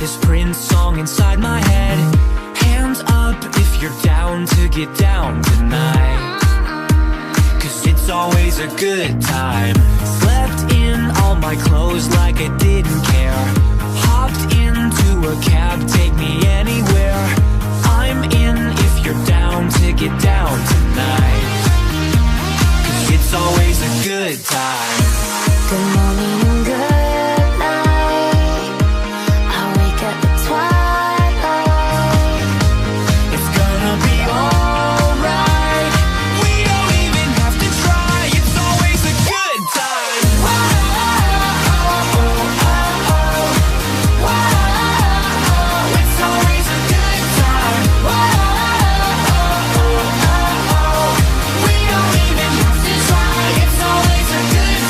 this Prince song inside my head. Hands up if you're down to get down tonight, 'cause it's always a good time. Slept in all my clothes like I didn't care. Hopped into a cab, take me anywhere. I'm in if you're down to get down tonight, 'cause it's always a good time. Good morning and good night. I wake up at twilight. It's gonna be alright. We don't even have to try. It's always a good time. It's always a good time. We don't even have to try. It's always a good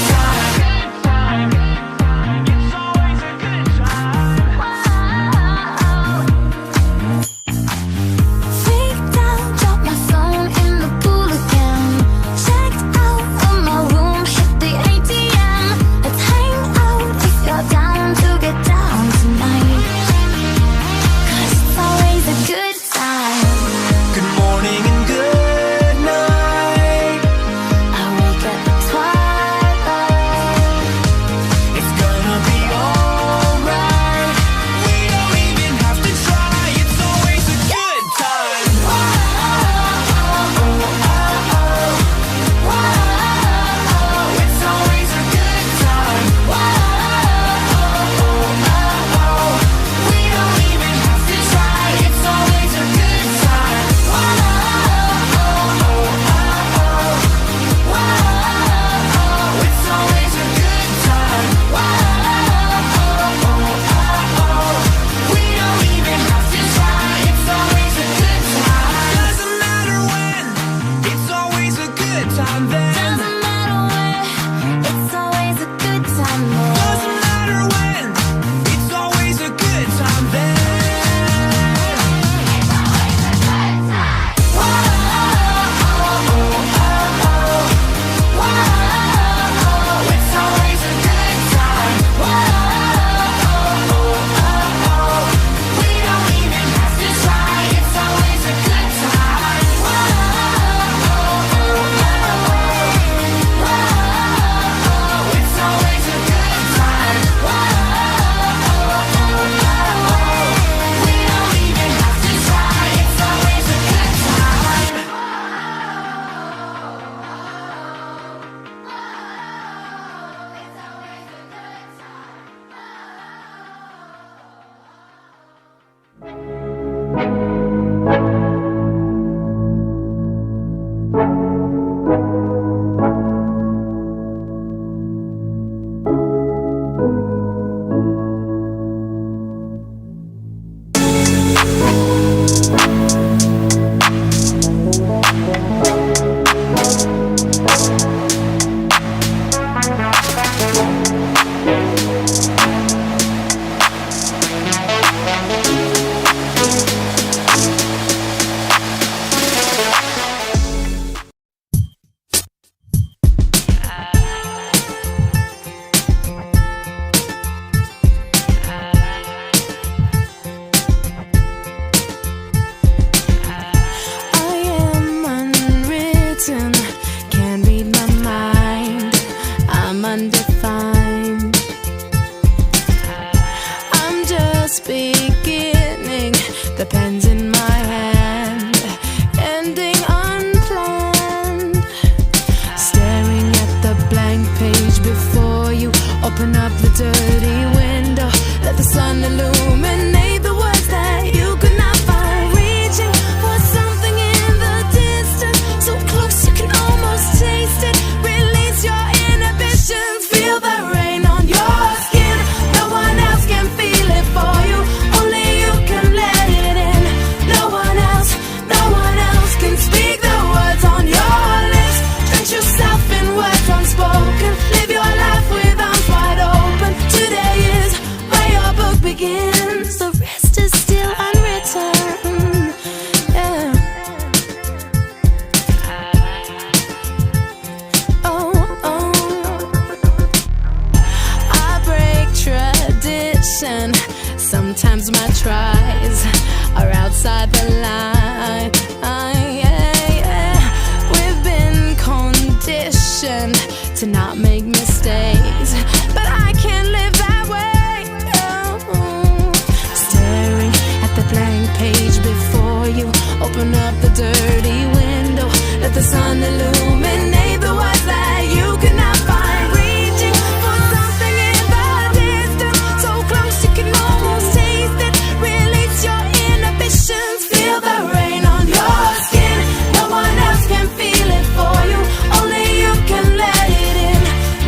open up the dirty window, let the sun illuminate the words that you cannot find. Reaching for something in the distance, so close you can almost taste it. Release your inhibitions, feel the rain on your skin. No one else can feel it for you, only you can let it in.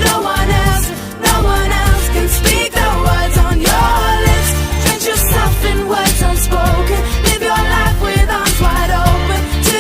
No one else can speak the words on your lips. Drench yourself in words unspoken, live your life with arms wide open to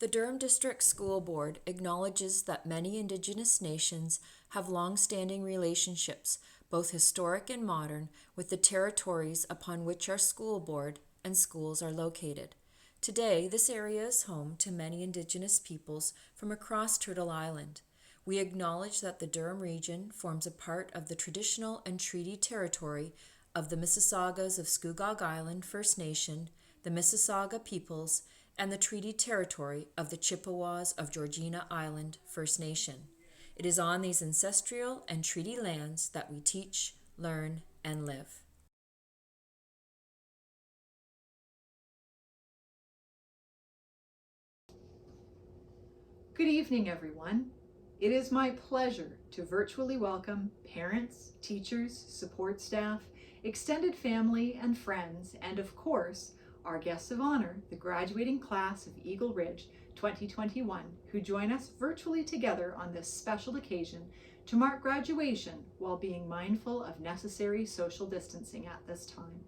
The Durham District School Board acknowledges that many Indigenous nations have long-standing relationships, both historic and modern, with the territories upon which our school board and schools are located. Today, this area is home to many Indigenous peoples from across Turtle Island. We acknowledge that the Durham region forms a part of the traditional and treaty territory of the Mississaugas of Scugog Island First Nation, the Mississauga peoples, and the treaty territory of the Chippewas of Georgina Island First Nation. It is on these ancestral and treaty lands that we teach, learn, and live. Good evening, everyone. It is my pleasure to virtually welcome parents, teachers, support staff, extended family and friends, and of course, our guests of honor, the graduating class of Eagle Ridge 2021, who join us virtually together on this special occasion to mark graduation while being mindful of necessary social distancing at this time.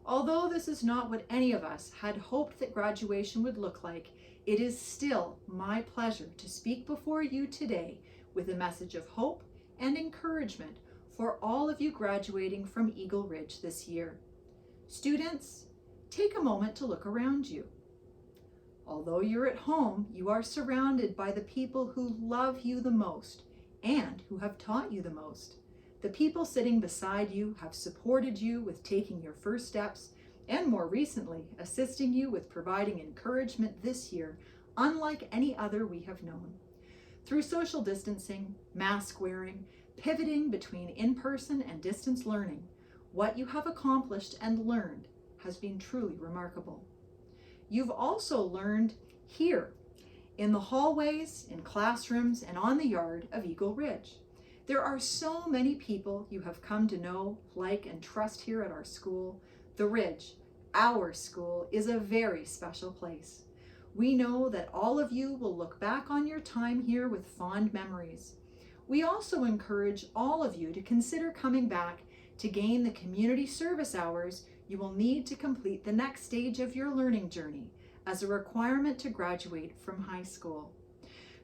Although this is not what any of us had hoped that graduation would look like, it is still my pleasure to speak before you today with a message of hope and encouragement for all of you graduating from Eagle Ridge this year. Students, take a moment to look around you. Although you're at home, you are surrounded by the people who love you the most and who have taught you the most. The people sitting beside you have supported you with taking your first steps and more recently assisting you with providing encouragement this year, unlike any other we have known. Through social distancing, mask wearing, pivoting between in-person and distance learning, what you have accomplished and learned has been truly remarkable. You've also learned here, in the hallways, in classrooms, and on the yard of Eagle Ridge. There are so many people you have come to know, like, and trust here at our school. The Ridge, our school, is a very special place. We know that all of you will look back on your time here with fond memories. We also encourage all of you to consider coming back to gain the community service hours you will need to complete the next stage of your learning journey as a requirement to graduate from high school.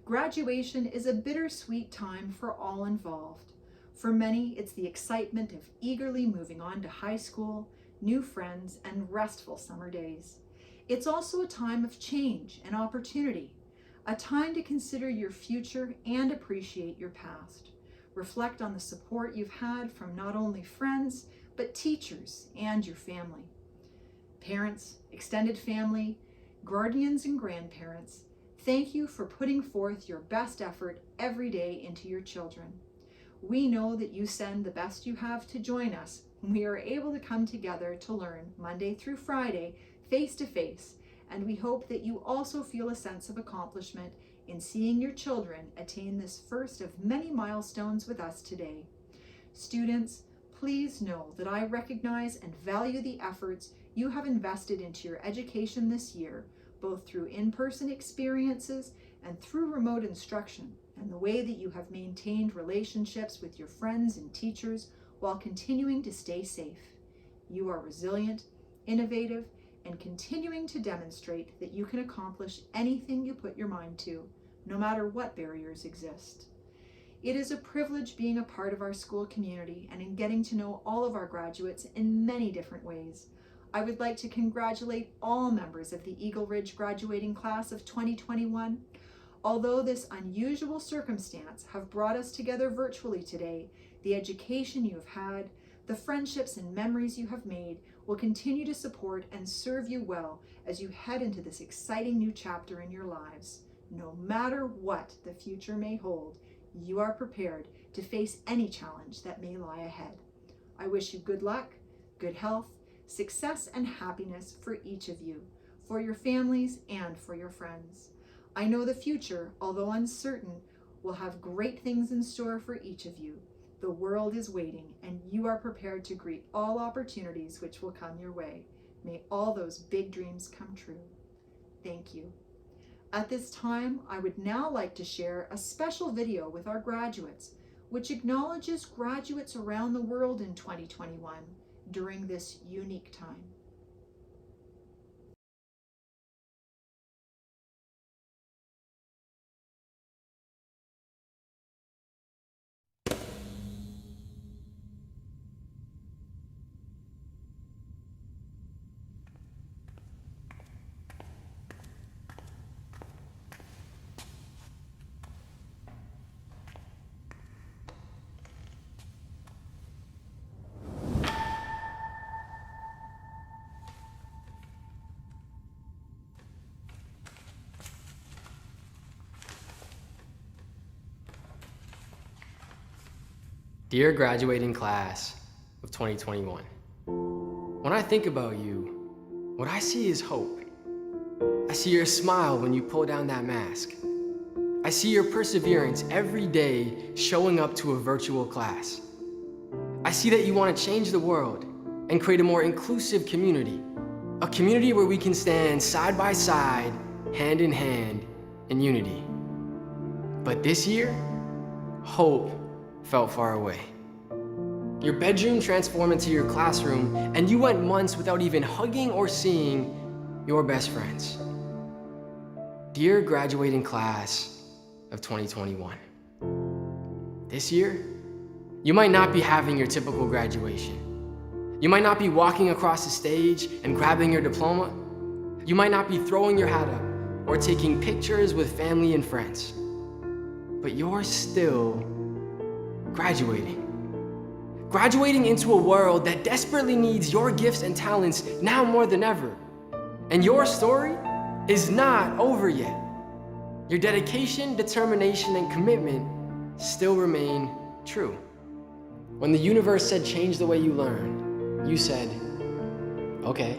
Graduation is a bittersweet time for all involved. For many, it's the excitement of eagerly moving on to high school, new friends, and restful summer days. It's also a time of change and opportunity, a time to consider your future and appreciate your past. Reflect on the support you've had from not only friends, but teachers and your family. Parents, extended family, guardians, and grandparents, thank you for putting forth your best effort every day into your children. We know that you send the best you have to join us when we are able to come together to learn Monday through Friday, face to face, and we hope that you also feel a sense of accomplishment in seeing your children attain this first of many milestones with us today. Students, please know that I recognize and value the efforts you have invested into your education this year, both through in-person experiences and through remote instruction, and the way that you have maintained relationships with your friends and teachers while continuing to stay safe. You are resilient, innovative, and continuing to demonstrate that you can accomplish anything you put your mind to, no matter what barriers exist. It is a privilege being a part of our school community and in getting to know all of our graduates in many different ways. I would like to congratulate all members of the Eagle Ridge graduating class of 2021. Although this unusual circumstance have brought us together virtually today, the education you have had, the friendships and memories you have made will continue to support and serve you well as you head into this exciting new chapter in your lives. No matter what the future may hold, you are prepared to face any challenge that may lie ahead. I wish you good luck, good health, success, and happiness for each of you, for your families, and for your friends. I know the future, although uncertain, will have great things in store for each of you. The world is waiting, and you are prepared to greet all opportunities which will come your way. May all those big dreams come true. Thank you. At this time, I would now like to share a special video with our graduates, which acknowledges graduates around the world in 2021 during this unique time. Dear graduating class of 2021, when I think about you, what I see is hope. I see your smile when you pull down that mask. I see your perseverance every day showing up to a virtual class. I see that you want to change the world and create a more inclusive community, a community where we can stand side by side, hand in hand, in unity. But this year, hope felt far away. Your bedroom transformed into your classroom, and you went months without even hugging or seeing your best friends. Dear graduating class of 2021, this year, you might not be having your typical graduation. You might not be walking across the stage and grabbing your diploma. You might not be throwing your hat up or taking pictures with family and friends. But you're still graduating. Graduating into a world that desperately needs your gifts and talents now more than ever. And your story is not over yet. Your dedication, determination, and commitment still remain true. When the universe said change the way you learn, you said, okay.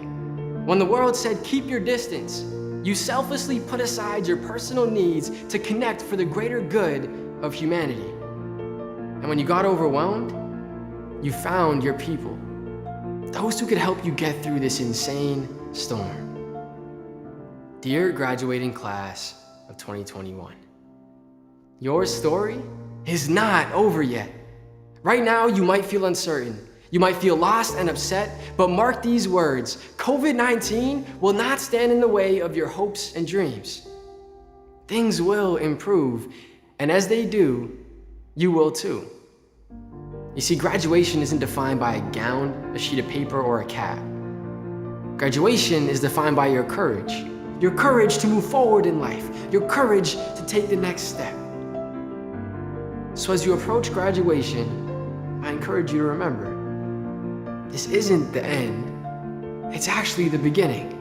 When the world said keep your distance, you selflessly put aside your personal needs to connect for the greater good of humanity. And when you got overwhelmed, you found your people, those who could help you get through this insane storm. Dear graduating class of 2021, your story is not over yet. Right now, you might feel uncertain. You might feel lost and upset, but mark these words: COVID-19 will not stand in the way of your hopes and dreams. Things will improve, and as they do, you will too. You see, graduation isn't defined by a gown, a sheet of paper, or a cap. Graduation is defined by your courage to move forward in life, your courage to take the next step. So as you approach graduation, I encourage you to remember, this isn't the end, it's actually the beginning.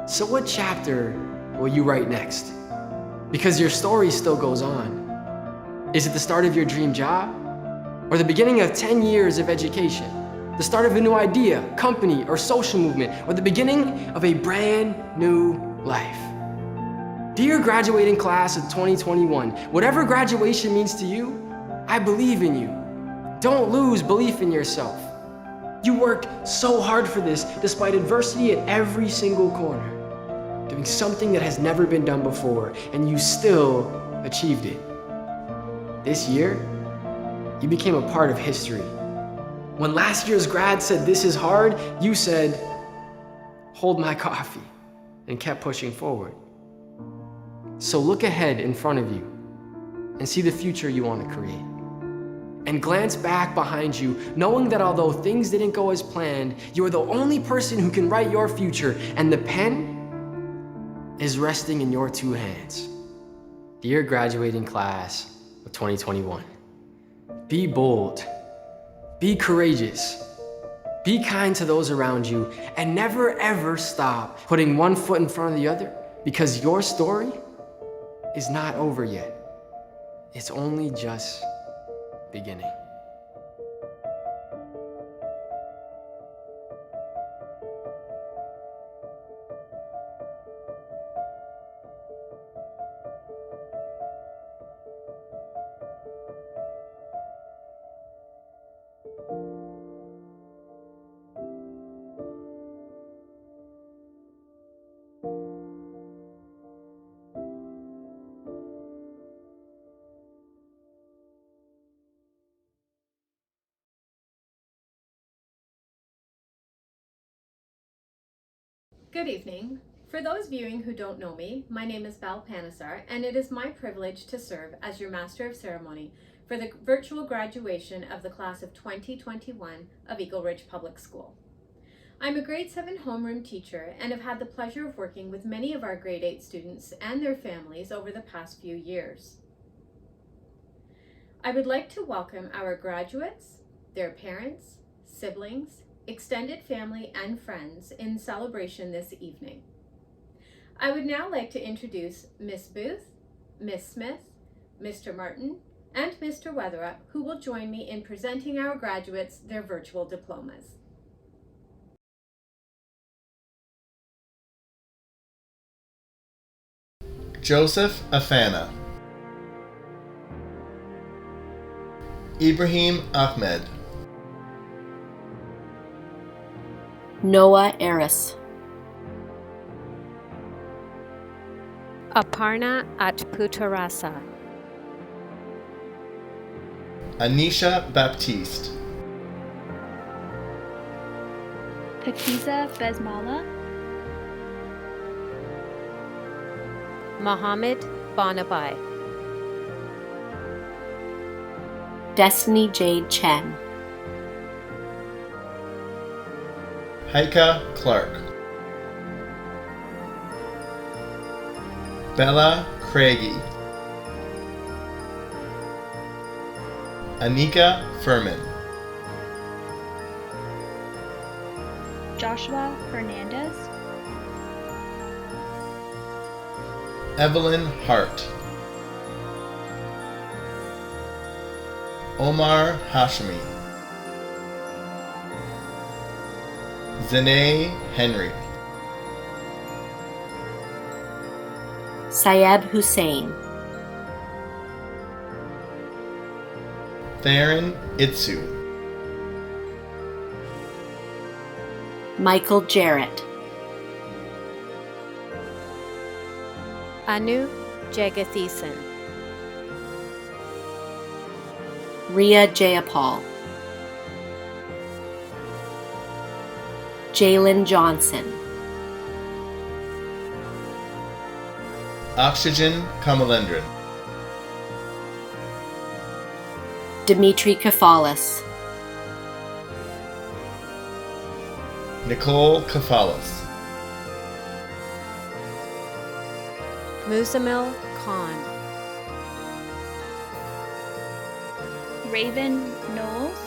So what chapter will you write next? Because your story still goes on. Is it the start of your dream job? Or the beginning of 10 years of education? The start of a new idea, company, or social movement? Or the beginning of a brand new life? Dear graduating class of 2021, whatever graduation means to you, I believe in you. Don't lose belief in yourself. You worked so hard for this despite adversity at every single corner, doing something that has never been done before, and you still achieved it. This year, you became a part of history. When last year's grad said this is hard, you said, hold my coffee, and kept pushing forward. So look ahead in front of you and see the future you want to create. And glance back behind you, knowing that although things didn't go as planned, you are the only person who can write your future, and the pen is resting in your two hands. Dear graduating class of 2021, be bold, be courageous, be kind to those around you, and never ever stop putting one foot in front of the other, because your story is not over yet. It's only just beginning. Good evening. For those viewing who don't know me, my name is Val Panesar, and it is my privilege to serve as your Master of Ceremony for the virtual graduation of the class of 2021 of Eagle Ridge Public School. I'm a grade 7 homeroom teacher and have had the pleasure of working with many of our grade 8 students and their families over the past few years. I would like to welcome our graduates, their parents, siblings, extended family, and friends in celebration this evening. I would now like to introduce Miss Booth, Miss Smith, Mr. Martin, and Mr. Weatherup, who will join me in presenting our graduates their virtual diplomas. Joseph Afana, Ibrahim Ahmed, Noah Eris, Aparna Atputarasa, Anisha Baptiste, Pakiza Besmala, Mohammed Bonabai, Destiny Jade Chen, Heike Clark, Bella Craigie, Anika Furman, Joshua Hernandez, Evelyn Hart, Omar Hashmi, Zanae Henry, Syed Hussein, Theron Itsu, Michael Jarrett, Anu Jagathisan, Ria Jayapal, Jalen Johnson, Oxygen Kamalendran, Dimitri Kafalis, Nicole Kafalis, Muzamil Khan, Raven Knowles,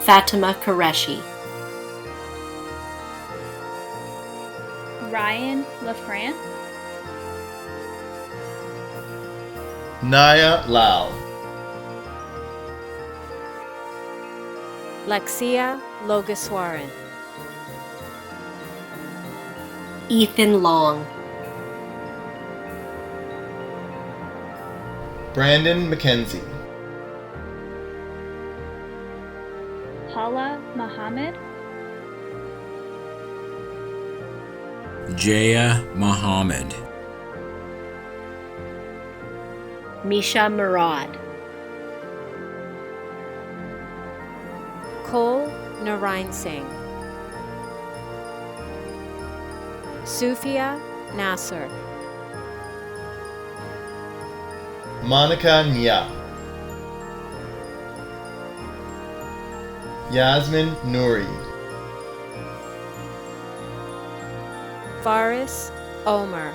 Fatima Qureshi, Ryan LaFrance, Naya Lau, Lexia Logaswaran, Ethan Long, Brandon McKenzie, Hala Muhammad, Jaya Muhammad, Misha Murad, Kol Narain Singh, Sufia Nasser, Monica Nya, Yasmin Nouri, Faris Omer,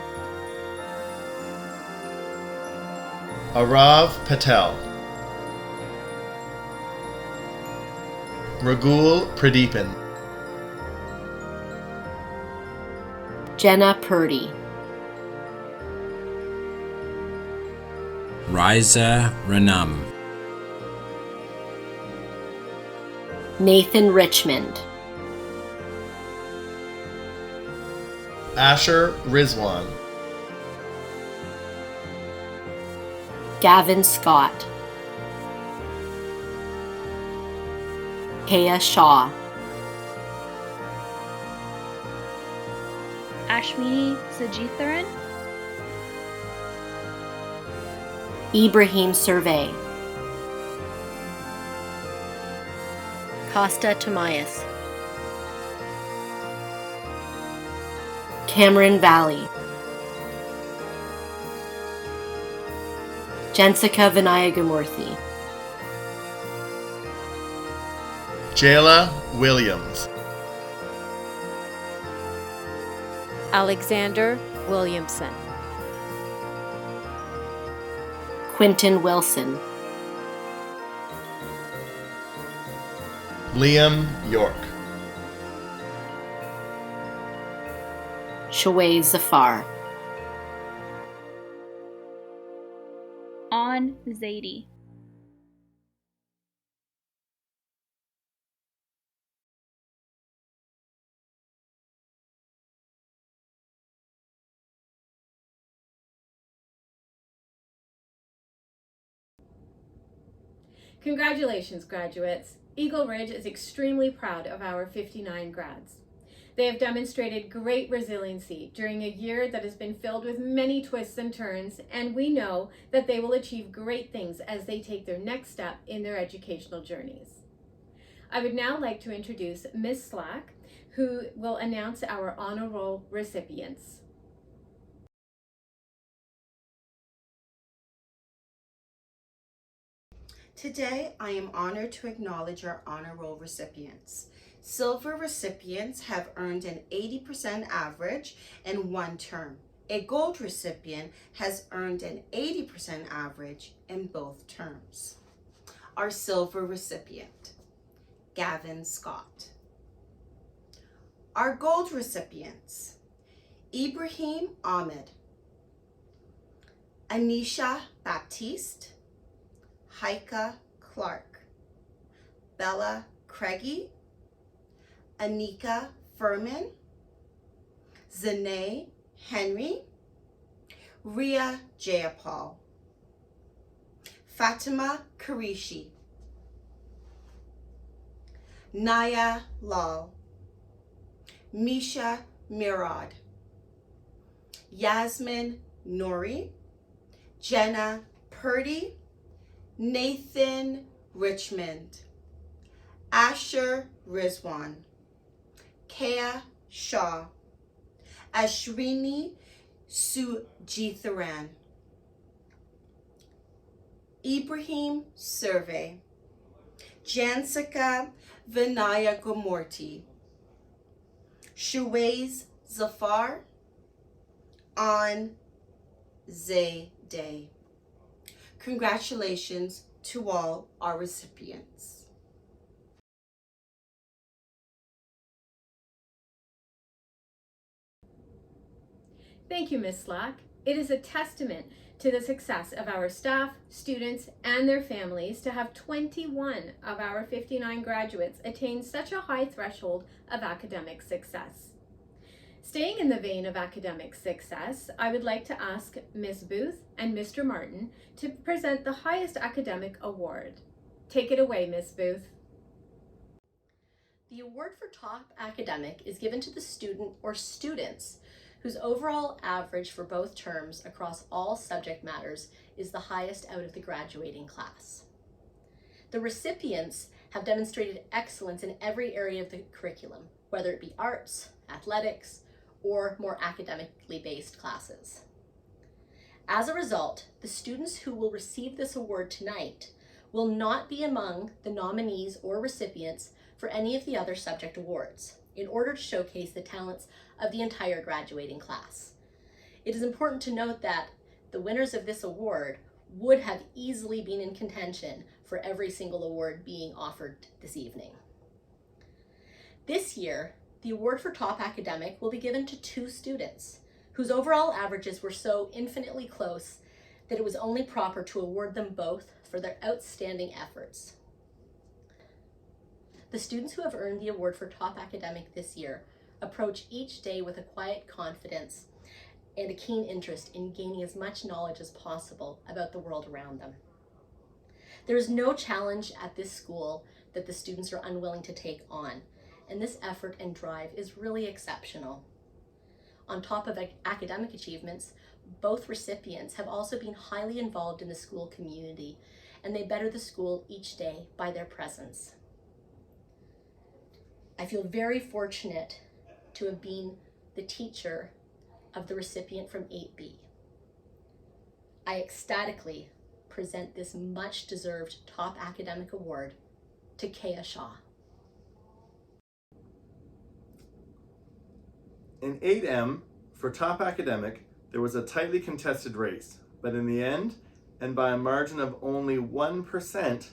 Arav Patel, Ragul Pradeepan, Jenna Purdy, Riza Ranam, Nathan Richmond, Asher Rizwan, Gavin Scott, Kaya Shaw, Ashmini Sajitharan, Ibrahim Survey, Costa Tomayas, Cameron Valley, Jensika Vinayagamurthy, Jayla Williams, Alexander Williamson, Quinton Wilson, Liam York, Shaway Zafar, On Zadie, Congratulations, graduates! Eagle Ridge is extremely proud of our 59 grads. They have demonstrated great resiliency during a year that has been filled with many twists and turns, and we know that they will achieve great things as they take their next step in their educational journeys. I would now like to introduce Ms. Slack, who will announce our honor roll recipients. Today, I am honored to acknowledge our honor roll recipients. Silver recipients have earned an 80% average in one term. A gold recipient has earned an 80% average in both terms. Our silver recipient, Gavin Scott. Our gold recipients, Ibrahim Ahmed, Anisha Baptiste, Heike Clark, Bella Craigie, Anika Furman, Zanae Henry, Ria Jayapal, Fatima Karishi, Naya Lal, Misha Mirad, Yasmin Nouri, Jenna Purdy, Nathan Richmond, Asher Rizwan, Kaya Shaw, Ashrini Sujitharan, Ibrahim Survey, Jensika Vinayagamurthy, Shuwais Zafar, On Day. Congratulations to all our recipients. Thank you, Ms. Slack. It is a testament to the success of our staff, students, and their families to have 21 of our 59 graduates attain such a high threshold of academic success. Staying in the vein of academic success, I would like to ask Ms. Booth and Mr. Martin to present the highest academic award. Take it away, Ms. Booth. The award for top academic is given to the student or students whose overall average for both terms across all subject matters is the highest out of the graduating class. The recipients have demonstrated excellence in every area of the curriculum, whether it be arts, athletics, or more academically based classes. As a result, the students who will receive this award tonight will not be among the nominees or recipients for any of the other subject awards, in order to showcase the talents of the entire graduating class. It is important to note that the winners of this award would have easily been in contention for every single award being offered this evening. This year, the award for top academic will be given to 2 students whose overall averages were so infinitely close that it was only proper to award them both for their outstanding efforts. The students who have earned the award for top academic this year approach each day with a quiet confidence and a keen interest in gaining as much knowledge as possible about the world around them. There is no challenge at this school that the students are unwilling to take on, and this effort and drive is really exceptional. On top of academic achievements, both recipients have also been highly involved in the school community, and they better the school each day by their presence. I feel very fortunate to have been the teacher of the recipient from 8B. I ecstatically present this much-deserved top academic award to Kea Shaw. In 8M, for top academic, there was a tightly contested race, but in the end, and by a margin of only 1%,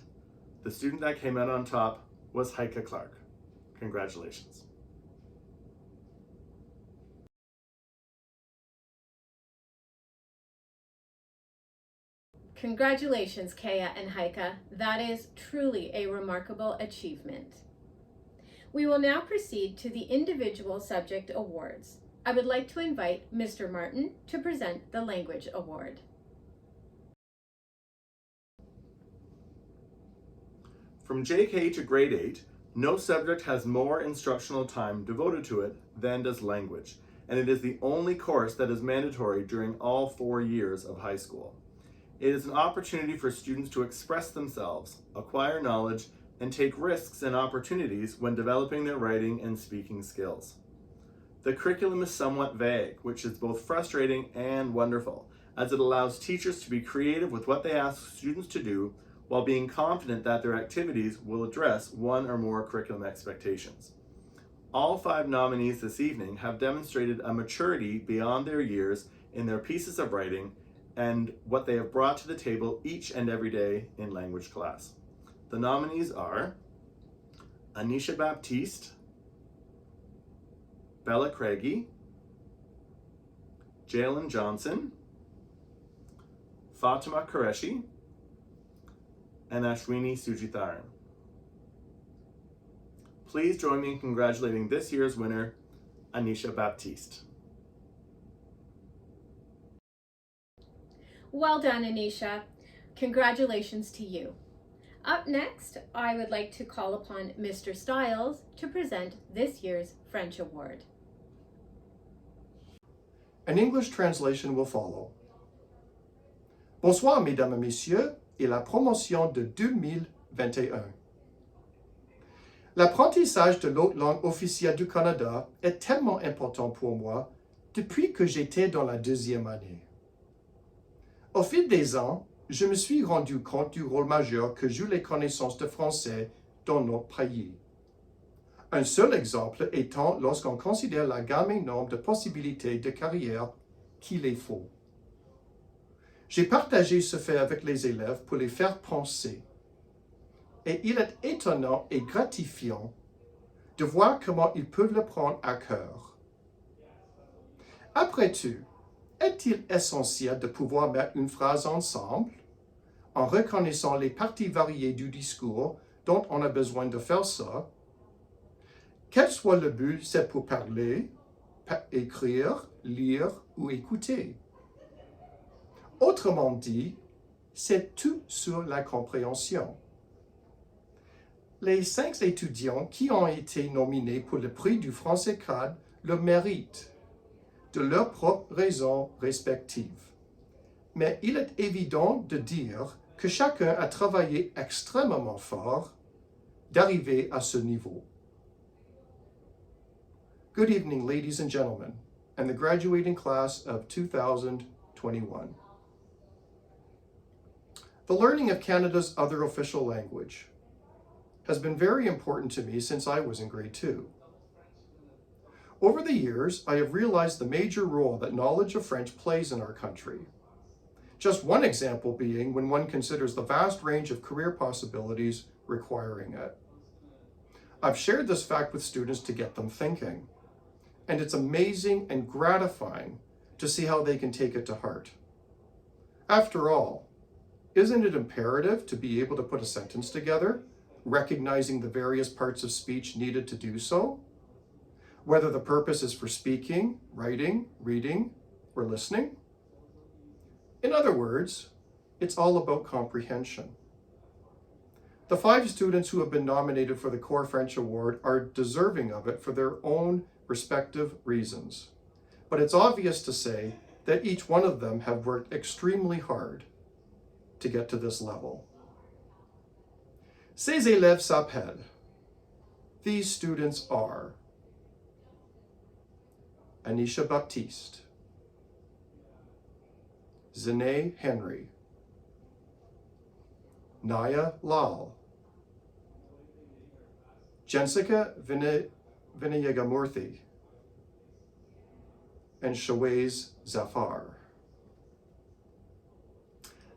the student that came out on top was Heike Clark. Congratulations. Congratulations, Kea and Heike. That is truly a remarkable achievement. We will now proceed to the individual subject awards. I would like to invite Mr. Martin to present the Language Award. From JK to grade 8, no subject has more instructional time devoted to it than does language, and it is the only course that is mandatory during all 4 years of high school. It is an opportunity for students to express themselves, acquire knowledge, and take risks and opportunities when developing their writing and speaking skills. The curriculum is somewhat vague, which is both frustrating and wonderful, as it allows teachers to be creative with what they ask students to do while being confident that their activities will address one or more curriculum expectations. All 5 nominees this evening have demonstrated a maturity beyond their years in their pieces of writing and what they have brought to the table each and every day in language class. The nominees are Anisha Baptiste, Bella Craigie, Jalen Johnson, Fatima Qureshi, and Ashwini Sujitharan. Please join me in congratulating this year's winner, Anisha Baptiste. Well done, Anisha. Congratulations to you. Up next, I would like to call upon Mr. Stiles to present this year's French Award. An English translation will follow. Bonsoir, mesdames et messieurs, et la promotion de 2021. L'apprentissage de l'autre langue officielle du Canada est tellement important pour moi depuis que j'étais dans la 2e année. Au fil des ans, je me suis rendu compte du rôle majeur que jouent les connaissances de français dans notre pays. Un seul exemple étant lorsqu'on considère la gamme énorme de possibilités de carrière qu'il est faut. J'ai partagé ce fait avec les élèves pour les faire penser. Et il est étonnant et gratifiant de voir comment ils peuvent le prendre à cœur. Après tout, est-il essentiel de pouvoir mettre une phrase ensemble en reconnaissant les parties variées du discours dont on a besoin de faire ça? Quel soit le but, c'est pour parler, écrire, lire ou écouter. Autrement dit, c'est tout sur la compréhension. Les 5 étudiants qui ont été nominés pour le prix du Français CAD le méritent. de leurs propres raisons respectives. Mais il est évident de dire que chacun a travaillé extrêmement fort d'arriver à ce niveau. Good evening, ladies and gentlemen, and the graduating class of 2021. The learning of Canada's other official language has been very important to me since I was in grade 2. Over the years, I have realized the major role that knowledge of French plays in our country. Just one example being when one considers the vast range of career possibilities requiring it. I've shared this fact with students to get them thinking, and it's amazing and gratifying to see how they can take it to heart. After all, isn't it imperative to be able to put a sentence together, recognizing the various parts of speech needed to do so? Whether the purpose is for speaking, writing, reading, or listening? In other words, it's all about comprehension. The 5 students who have been nominated for the Core French Award are deserving of it for their own respective reasons. But it's obvious to say that each one of them have worked extremely hard to get to this level. Ces élèves s'appellent. These students are Anisha Baptiste, Zane Henry, Naya Lal, Jessica Vinayagamurthy, and Shawaiz Zafar.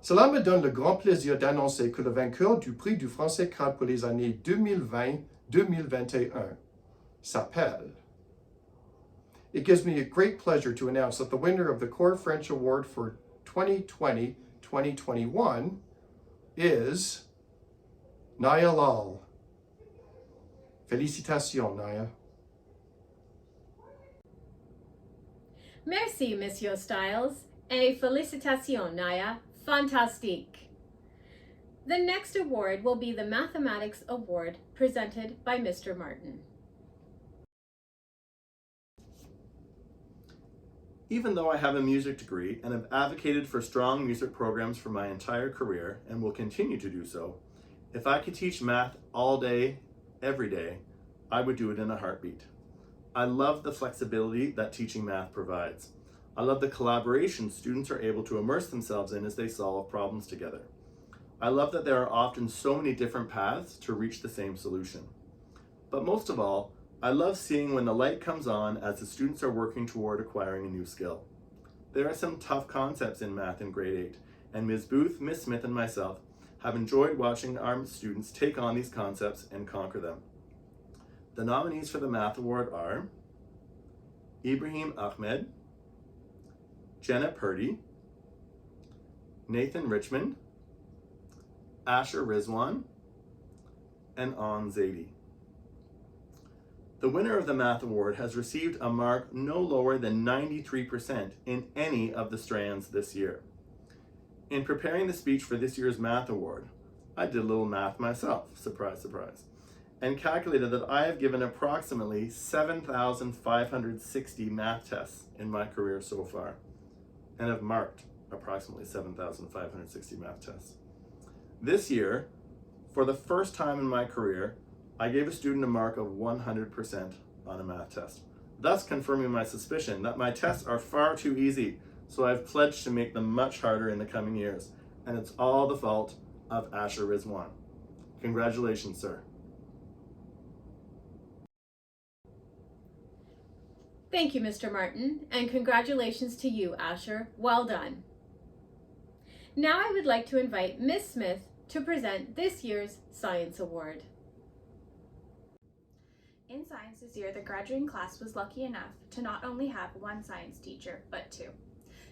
Cela me donne le grand plaisir d'annoncer que le vainqueur du prix du français CAD pour les années 2020-2021 s'appelle. It gives me a great pleasure to announce that the winner of the Core French Award for 2020-2021 is Naya Lal. Félicitations, Naya. Merci, Monsieur Styles, et félicitations, Naya. Fantastique. The next award will be the Mathematics Award presented by Mr. Martin. Even though I have a music degree and have advocated for strong music programs for my entire career and will continue to do so, if I could teach math all day, every day, I would do it in a heartbeat. I love the flexibility that teaching math provides. I love the collaboration students are able to immerse themselves in as they solve problems together. I love that there are often so many different paths to reach the same solution. But most of all, I love seeing when the light comes on as the students are working toward acquiring a new skill. There are some tough concepts in math in grade 8, and Ms. Booth, Ms. Smith, and myself have enjoyed watching our students take on these concepts and conquer them. The nominees for the Math Award are Ibrahim Ahmed, Jenna Purdy, Nathan Richmond, Asher Rizwan, and An Zaidi. The winner of the Math Award has received a mark no lower than 93% in any of the strands this year. In preparing the speech for this year's Math Award, I did a little math myself, surprise, surprise, and calculated that I have given approximately 7,560 math tests in my career so far, and have marked approximately 7,560 math tests. This year, for the first time in my career, I gave a student a mark of 100% on a math test, thus confirming my suspicion that my tests are far too easy, so I've pledged to make them much harder in the coming years, and it's all the fault of Asher Rizwan. Congratulations, sir. Thank you, Mr. Martin, and congratulations to you, Asher. Well done. Now I would like to invite Ms. Smith to present this year's Science Award. In science this year, the graduating class was lucky enough to not only have one science teacher, but 2.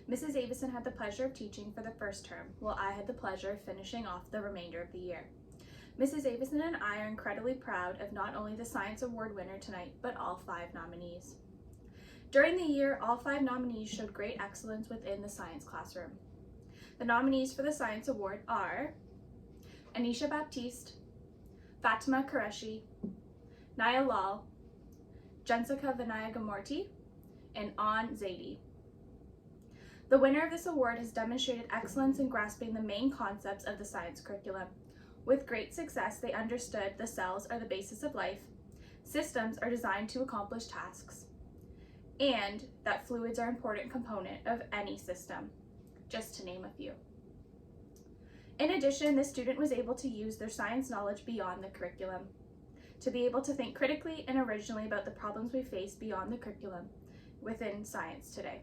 Mrs. Avison had the pleasure of teaching for the first term, while I had the pleasure of finishing off the remainder of the year. Mrs. Avison and I are incredibly proud of not only the Science Award winner tonight, but all 5 nominees. During the year, all 5 nominees showed great excellence within the science classroom. The nominees for the Science Award are Anisha Baptiste, Fatima Qureshi, Naya Lal, Jessica Vinayagamurthy, and An Zaidi. The winner of this award has demonstrated excellence in grasping the main concepts of the science curriculum. With great success, they understood the cells are the basis of life, systems are designed to accomplish tasks, and that fluids are an important component of any system, just to name a few. In addition, this student was able to use their science knowledge beyond the curriculum, to be able to think critically and originally about the problems we face beyond the curriculum within science today.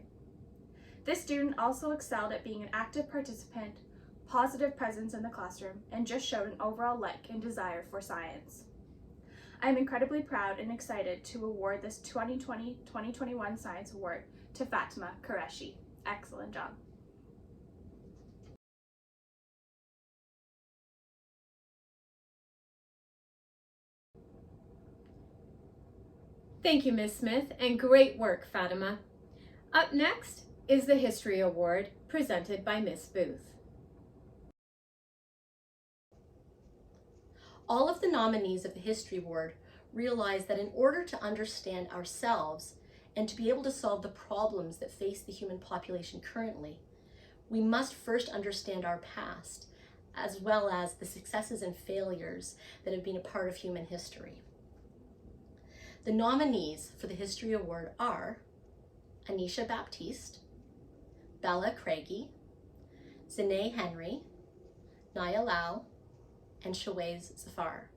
This student also excelled at being an active participant, positive presence in the classroom, and just showed an overall like and desire for science. I am incredibly proud and excited to award this 2020-2021 Science Award to Fatima Qureshi. Excellent job. Thank you, Ms. Smith, and great work, Fatima. Up next is the History Award presented by Ms. Booth. All of the nominees of the History Award realize that in order to understand ourselves and to be able to solve the problems that face the human population currently, we must first understand our past, as well as the successes and failures that have been a part of human history. The nominees for the History Award are Anisha Baptiste, Bella Craigie, Zane Henry, Naya Lau, and Shawaiz Zafar.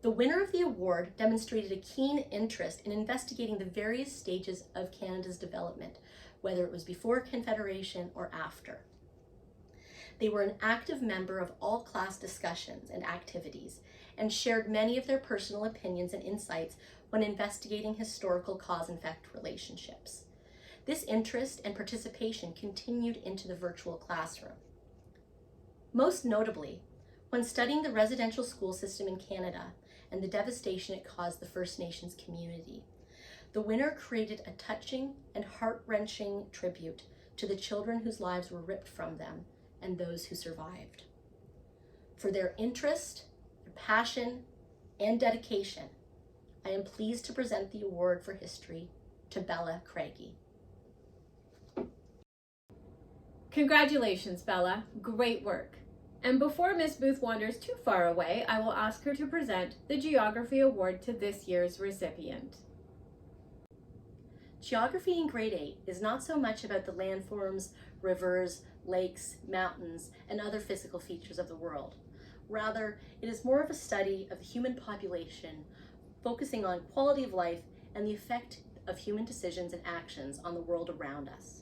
The winner of the award demonstrated a keen interest in investigating the various stages of Canada's development, whether it was before Confederation or after. They were an active member of all class discussions and activities and shared many of their personal opinions and insights when investigating historical cause and effect relationships. This interest and participation continued into the virtual classroom. Most notably, when studying the residential school system in Canada and the devastation it caused the First Nations community, the winner created a touching and heart-wrenching tribute to the children whose lives were ripped from them and those who survived. For their interest, their passion, and dedication, I am pleased to present the award for history to Bella Craigie. Congratulations, Bella. Great work. And before Ms. Booth wanders too far away, I will ask her to present the Geography Award to this year's recipient. Geography in grade 8 is not so much about the landforms, rivers, lakes, mountains, and other physical features of the world. Rather, it is more of a study of the human population, focusing on quality of life and the effect of human decisions and actions on the world around us.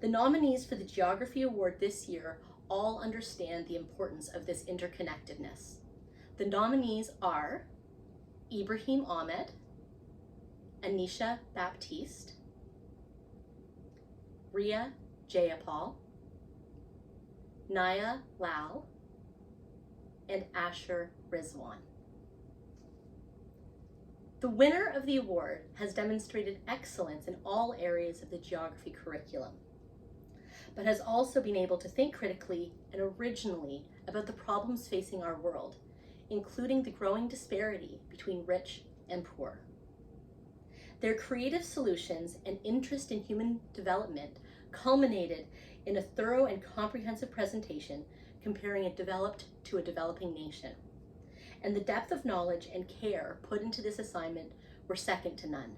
The nominees for the Geography Award this year all understand the importance of this interconnectedness. The nominees are Ibrahim Ahmed, Anisha Baptiste, Ria Jayapal, Naya Lau, and Asher Rizwan. The winner of the award has demonstrated excellence in all areas of the geography curriculum, but has also been able to think critically and originally about the problems facing our world, including the growing disparity between rich and poor. Their creative solutions and interest in human development culminated in a thorough and comprehensive presentation comparing a developed to a developing nation. And the depth of knowledge and care put into this assignment were second to none.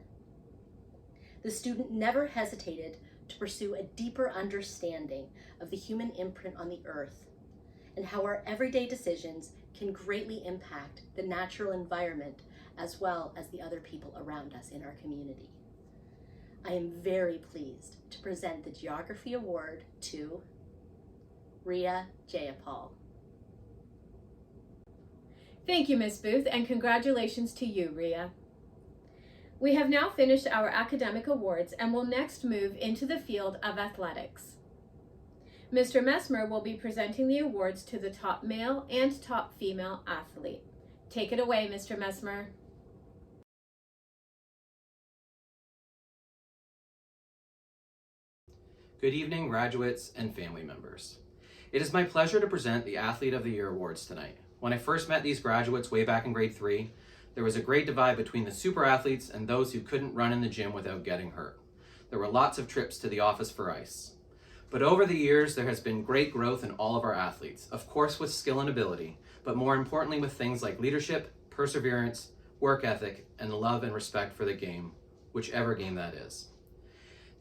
The student never hesitated to pursue a deeper understanding of the human imprint on the earth and how our everyday decisions can greatly impact the natural environment as well as the other people around us in our community. I am very pleased to present the Geography Award to Ria Jayapal. Thank you, Ms. Booth, and congratulations to you, Ria. We have now finished our academic awards and will next move into the field of athletics. Mr. Messmer will be presenting the awards to the top male and top female athlete. Take it away, Mr. Messmer. Good evening, graduates and family members. It is my pleasure to present the Athlete of the Year Awards tonight. When I first met these graduates way back in grade 3, There was a great divide between the super athletes and those who couldn't run in the gym without getting hurt. There were lots of trips to the office for ice. But over the years, there has been great growth in all of our athletes, of course with skill and ability, but more importantly with things like leadership, perseverance, work ethic, and love and respect for the game, whichever game that is.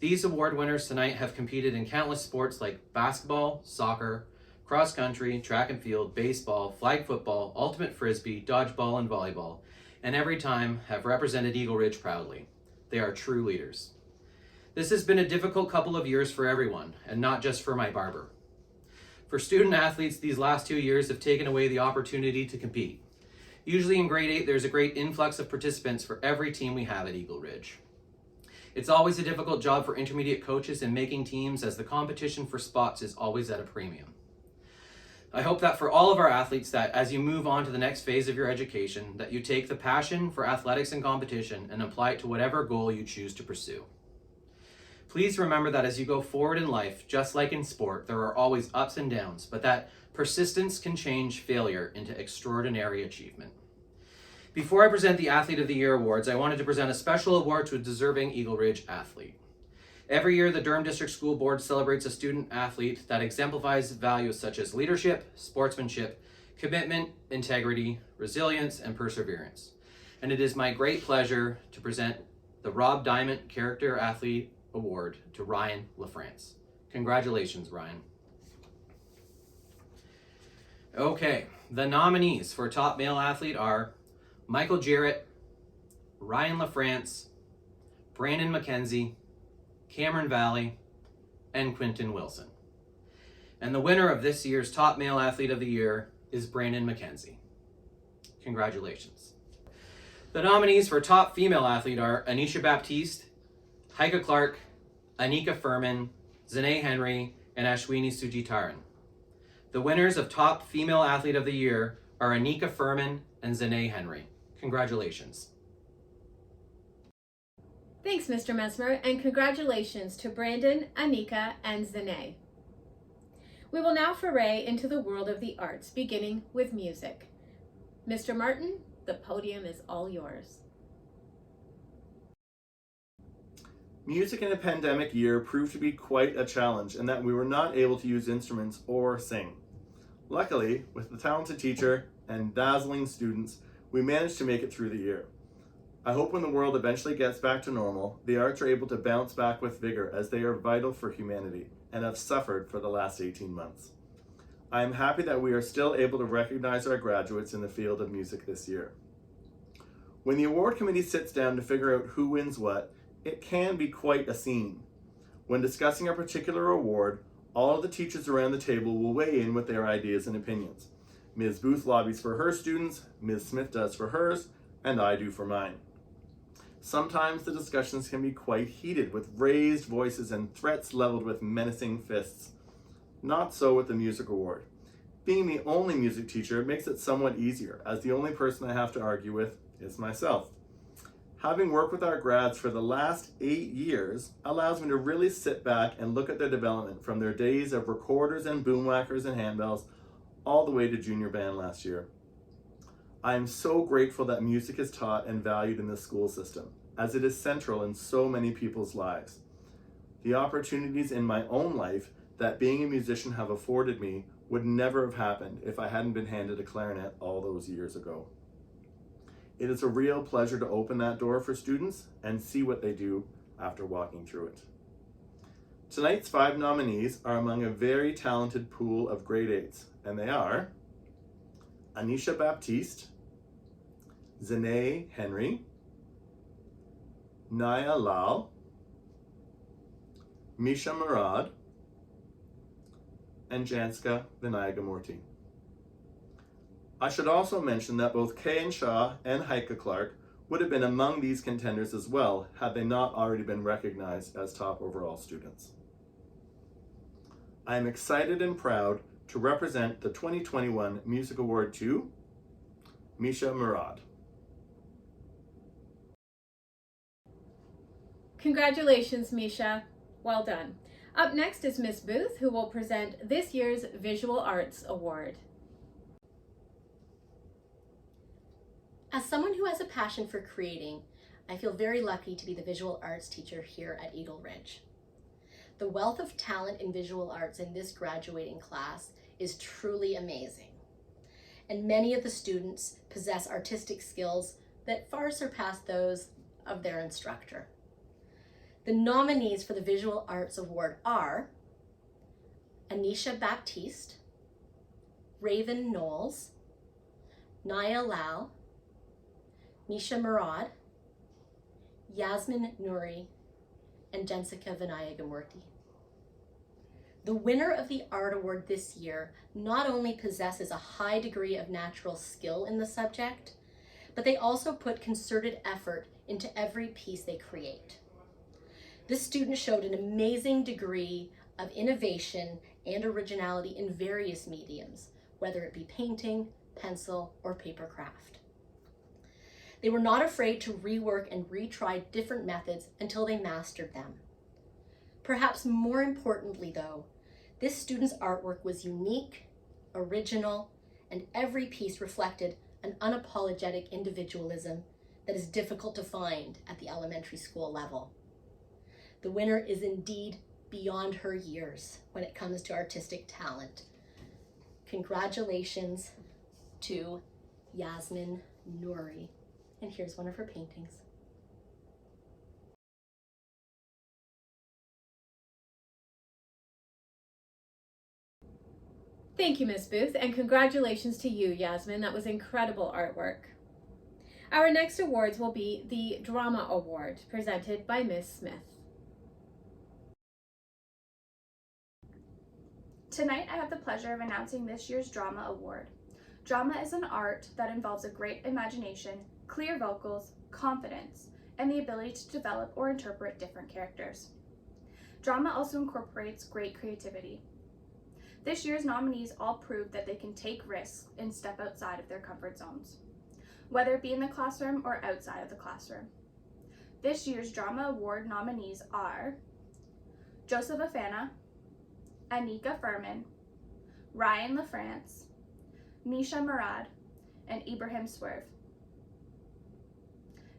These award winners tonight have competed in countless sports like basketball, soccer, cross country, track and field, baseball, flag football, ultimate frisbee, dodgeball, and volleyball, and every time have represented Eagle Ridge proudly. They are true leaders. This has been a difficult couple of years for everyone, and not just for my barber. For student athletes, these last 2 years have taken away the opportunity to compete. Usually in grade 8, there's a great influx of participants for every team we have at Eagle Ridge. It's always a difficult job for intermediate coaches in making teams, as the competition for spots is always at a premium. I hope that for all of our athletes, that as you move on to the next phase of your education, that you take the passion for athletics and competition and apply it to whatever goal you choose to pursue. Please remember that as you go forward in life, just like in sport, there are always ups and downs, but that persistence can change failure into extraordinary achievement. Before I present the Athlete of the Year awards, I wanted to present a special award to a deserving Eagle Ridge athlete. Every year, the Durham District School Board celebrates a student athlete that exemplifies values such as leadership, sportsmanship, commitment, integrity, resilience, and perseverance. And it is my great pleasure to present the Rob Diamond Character Athlete Award to Ryan LaFrance. Congratulations, Ryan. Okay, the nominees for top male athlete are Michael Jarrett, Ryan LaFrance, Brandon McKenzie, Cameron Valley, and Quinton Wilson. And the winner of this year's top male athlete of the year is Brandon McKenzie. Congratulations. The nominees for top female athlete are Anisha Baptiste, Heike Clark, Anika Furman, Zanae Henry, and Ashwini Sujitaran. The winners of top female athlete of the year are Anika Furman and Zanae Henry. Congratulations. Thanks, Mr. Mesmer, and congratulations to Brandon, Anika, and Zanae. We will now foray into the world of the arts, beginning with music. Mr. Martin, the podium is all yours. Music in a pandemic year proved to be quite a challenge in that we were not able to use instruments or sing. Luckily, with the talented teacher and dazzling students, we managed to make it through the year. I hope when the world eventually gets back to normal, the arts are able to bounce back with vigor, as they are vital for humanity and have suffered for the last 18 months. I am happy that we are still able to recognize our graduates in the field of music this year. When the award committee sits down to figure out who wins what, it can be quite a scene. When discussing a particular award, all of the teachers around the table will weigh in with their ideas and opinions. Ms. Booth lobbies for her students, Ms. Smith does for hers, and I do for mine. Sometimes the discussions can be quite heated, with raised voices and threats leveled with menacing fists. Not so with the music award. Being the only music teacher makes it somewhat easier, as the only person I have to argue with is myself. Having worked with our grads for the last 8 years allows me to really sit back and look at their development from their days of recorders and boomwhackers and handbells all the way to junior band last year. I am so grateful that music is taught and valued in the school system, as it is central in so many people's lives. The opportunities in my own life that being a musician have afforded me would never have happened if I hadn't been handed a clarinet all those years ago. It is a real pleasure to open that door for students and see what they do after walking through it. Tonight's 5 nominees are among a very talented pool of grade 8s, and they are Anisha Baptiste, Zanae Henry, Naya Lal, Misha Murad, and Janska Vinayagamurthy. I should also mention that both Kayan Shah and Heike Clark would have been among these contenders as well, had they not already been recognized as top overall students. I am excited and proud to represent the 2021 Music Award to Misha Murad. Congratulations, Misha. Well done. Up next is Miss Booth, who will present this year's Visual Arts Award. As someone who has a passion for creating, I feel very lucky to be the visual arts teacher here at Eagle Ridge. The wealth of talent in visual arts in this graduating class is truly amazing. And many of the students possess artistic skills that far surpass those of their instructor. The nominees for the Visual Arts Award are Anisha Baptiste, Raven Knowles, Naya Lal, Nisha Murad, Yasmin Nouri, and Jessica Vinayagamurthy. The winner of the Art Award this year not only possesses a high degree of natural skill in the subject, but they also put concerted effort into every piece they create. This student showed an amazing degree of innovation and originality in various mediums, whether it be painting, pencil, or paper craft. They were not afraid to rework and retry different methods until they mastered them. Perhaps more importantly though, this student's artwork was unique, original, and every piece reflected an unapologetic individualism that is difficult to find at the elementary school level. The winner is indeed beyond her years when it comes to artistic talent. Congratulations to Yasmin Nouri. And here's one of her paintings. Thank you, Ms. Booth, and congratulations to you, Yasmin. That was incredible artwork. Our next awards will be the Drama Award, presented by Ms. Smith. Tonight, I have the pleasure of announcing this year's Drama Award. Drama is an art that involves a great imagination, clear vocals, confidence, and the ability to develop or interpret different characters. Drama also incorporates great creativity. This year's nominees all proved that they can take risks and step outside of their comfort zones, whether it be in the classroom or outside of the classroom. This year's Drama Award nominees are Joseph Afana, Anika Furman, Ryan LaFrance, Nisha Murad, and Ibrahim Swerve.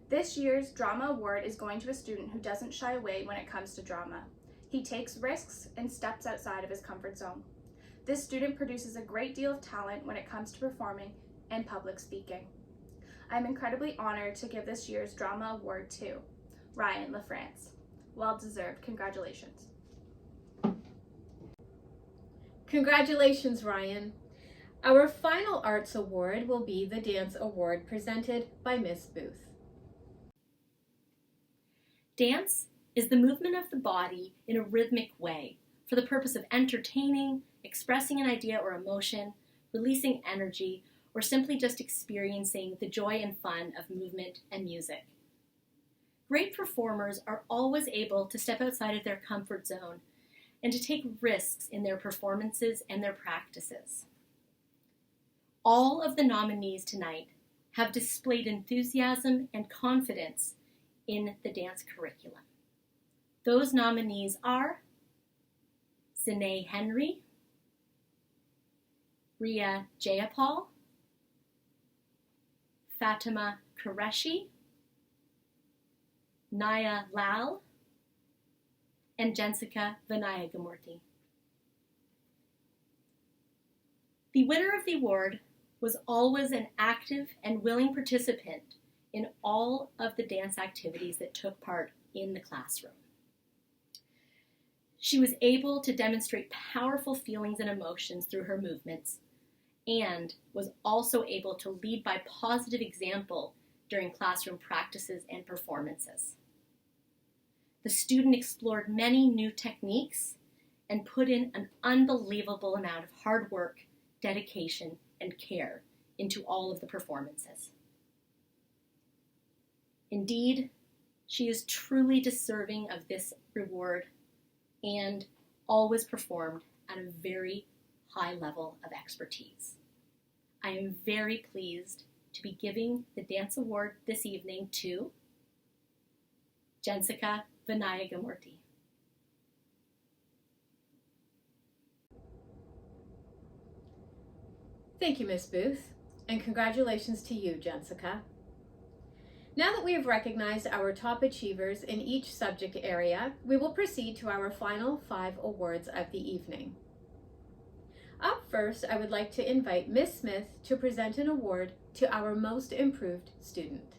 This year's Drama Award is going to a student who doesn't shy away when it comes to drama. He takes risks and steps outside of his comfort zone. This student produces a great deal of talent when it comes to performing and public speaking. I'm incredibly honored to give this year's Drama Award to Ryan LaFrance. Well deserved. Congratulations. Congratulations, Ryan. Our final Arts Award will be the Dance Award, presented by Ms. Booth. Dance is the movement of the body in a rhythmic way for the purpose of entertaining, expressing an idea or emotion, releasing energy, or simply just experiencing the joy and fun of movement and music. Great performers are always able to step outside of their comfort zone and to take risks in their performances and their practices. All of the nominees tonight have displayed enthusiasm and confidence in the dance curriculum. Those nominees are Sine Henry, Ria Jayapal, Fatima Qureshi, Naya Lal, and Jessica Vinayagamurthy. The winner of the award was always an active and willing participant in all of the dance activities that took part in the classroom. She was able to demonstrate powerful feelings and emotions through her movements, and was also able to lead by positive example during classroom practices and performances. The student explored many new techniques and put in an unbelievable amount of hard work, dedication, and care into all of the performances. Indeed, she is truly deserving of this reward and always performed at a very high level of expertise. I am very pleased to be giving the Dance Award this evening to Jessica Vinayagamurthy. Thank you, Ms. Booth, and congratulations to you, Jessica. Now that we have recognized our top achievers in each subject area, we will proceed to our final 5 awards of the evening. Up first, I would like to invite Ms. Smith to present an award to our most improved student.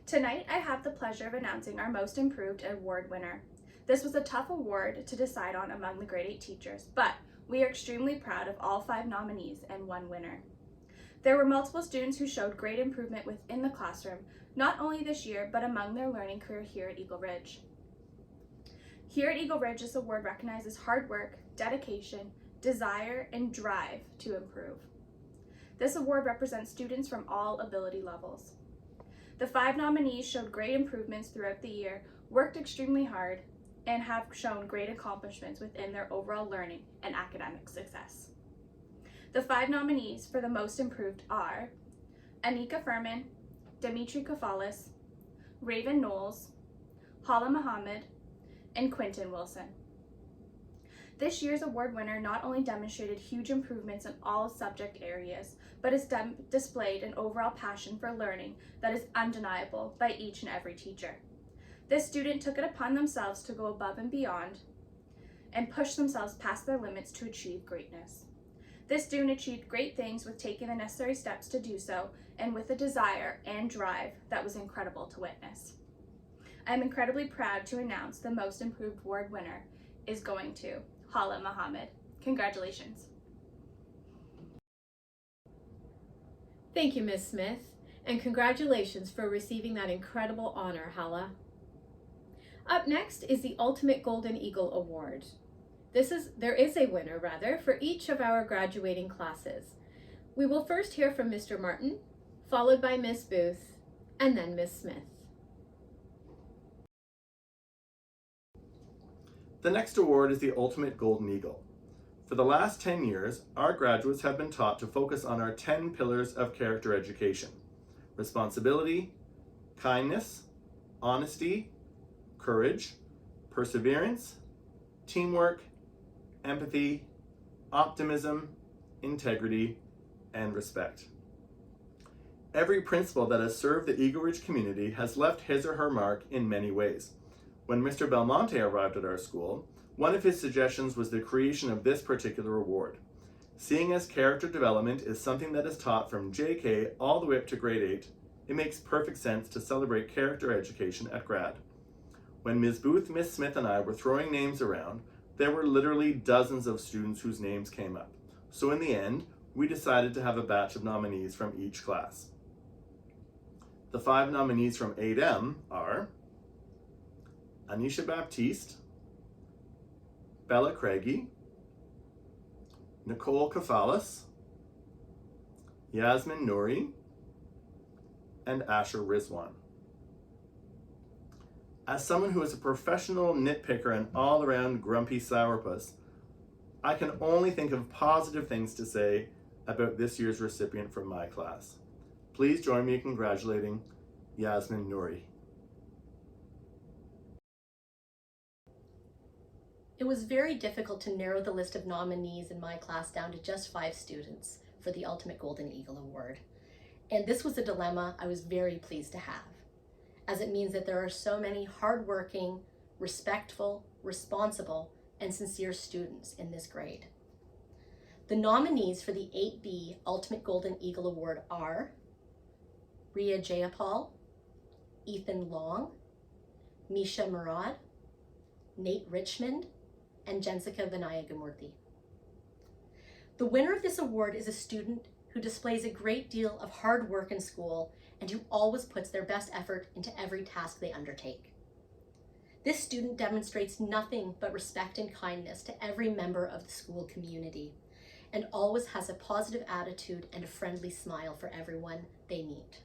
Tonight, I have the pleasure of announcing our Most Improved Award winner. This was a tough award to decide on among the grade 8 teachers, but we are extremely proud of all 5 nominees and 1 winner. There were multiple students who showed great improvement within the classroom, not only this year, but among their learning career here at Eagle Ridge. Here at Eagle Ridge, this award recognizes hard work, dedication, desire, and drive to improve. This award represents students from all ability levels. The 5 nominees showed great improvements throughout the year, worked extremely hard, and have shown great accomplishments within their overall learning and academic success. The 5 nominees for the most improved are Anika Furman, Dimitri Kofalis, Raven Knowles, Hala Muhammad, and Quinton Wilson. This year's award winner not only demonstrated huge improvements in all subject areas, but has displayed an overall passion for learning that is undeniable by each and every teacher. This student took it upon themselves to go above and beyond and push themselves past their limits to achieve greatness. This student achieved great things with taking the necessary steps to do so and with a desire and drive that was incredible to witness. I am incredibly proud to announce the Most Improved Award winner is going to Hala Muhammad. Congratulations. Thank you, Ms. Smith, and congratulations for receiving that incredible honor, Hala. Up next is the Ultimate Golden Eagle Award. There is a winner, for each of our graduating classes. We will first hear from Mr. Martin, followed by Ms. Booth, and then Ms. Smith. The next award is the Ultimate Golden Eagle. For the last 10 years, our graduates have been taught to focus on our 10 pillars of character education: responsibility, kindness, honesty, courage, perseverance, teamwork, empathy, optimism, integrity, and respect. Every principal that has served the Eagle Ridge community has left his or her mark in many ways. When Mr. Belmonte arrived at our school, one of his suggestions was the creation of this particular award. Seeing as character development is something that is taught from JK all the way up to grade 8, it makes perfect sense to celebrate character education at grad. When Ms. Booth, Ms. Smith, and I were throwing names around, there were literally dozens of students whose names came up. So in the end, we decided to have a batch of nominees from each class. The 5 nominees from 8M are Anisha Baptiste, Bella Craigie, Nicole Kafalis, Yasmin Nouri, and Asher Rizwan. As someone who is a professional nitpicker and all-around grumpy sourpuss, I can only think of positive things to say about this year's recipient from my class. Please join me in congratulating Yasmin Nouri. It was very difficult to narrow the list of nominees in my class down to just 5 students for the Ultimate Golden Eagle Award. And this was a dilemma I was very pleased to have, as it means that there are so many hardworking, respectful, responsible, and sincere students in this grade. The nominees for the 8B Ultimate Golden Eagle Award are Ria Jayapal, Ethan Long, Misha Murad, Nate Richmond, and Jessica Vinayagamurthy. The winner of this award is a student who displays a great deal of hard work in school and who always puts their best effort into every task they undertake. This student demonstrates nothing but respect and kindness to every member of the school community and always has a positive attitude and a friendly smile for everyone they meet.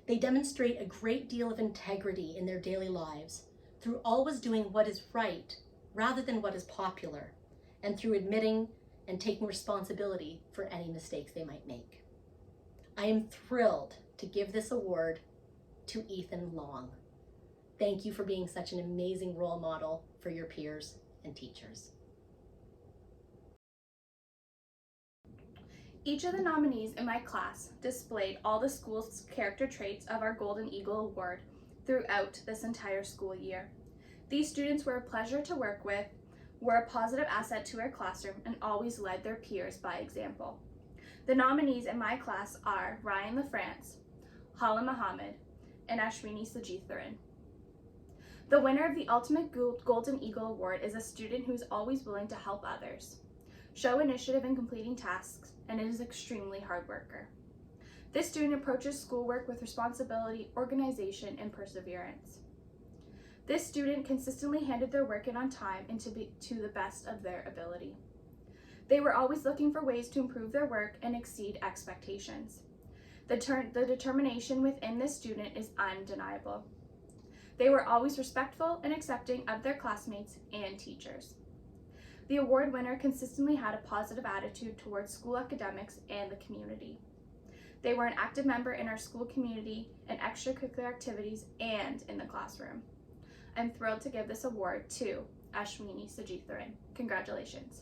They demonstrate a great deal of integrity in their daily lives through always doing what is right rather than what is popular, and through admitting and taking responsibility for any mistakes they might make. I am thrilled to give this award to Ethan Long. Thank you for being such an amazing role model for your peers and teachers. Each of the nominees in my class displayed all the school's character traits of our Golden Eagle Award throughout this entire school year. These students were a pleasure to work with, were a positive asset to our classroom, and always led their peers by example. The nominees in my class are Ryan LaFrance, Hala Muhammad, and Ashwini Sajitharan. The winner of the Ultimate Golden Eagle Award is a student who is always willing to help others, show initiative in completing tasks, and is an extremely hard worker. This student approaches schoolwork with responsibility, organization, and perseverance. This student consistently handed their work in on time and to the best of their ability. They were always looking for ways to improve their work and exceed expectations. The determination within this student is undeniable. They were always respectful and accepting of their classmates and teachers. The award winner consistently had a positive attitude towards school academics and the community. They were an active member in our school community and extracurricular activities and in the classroom. I'm thrilled to give this award to Ashwini Sajitharan. Congratulations.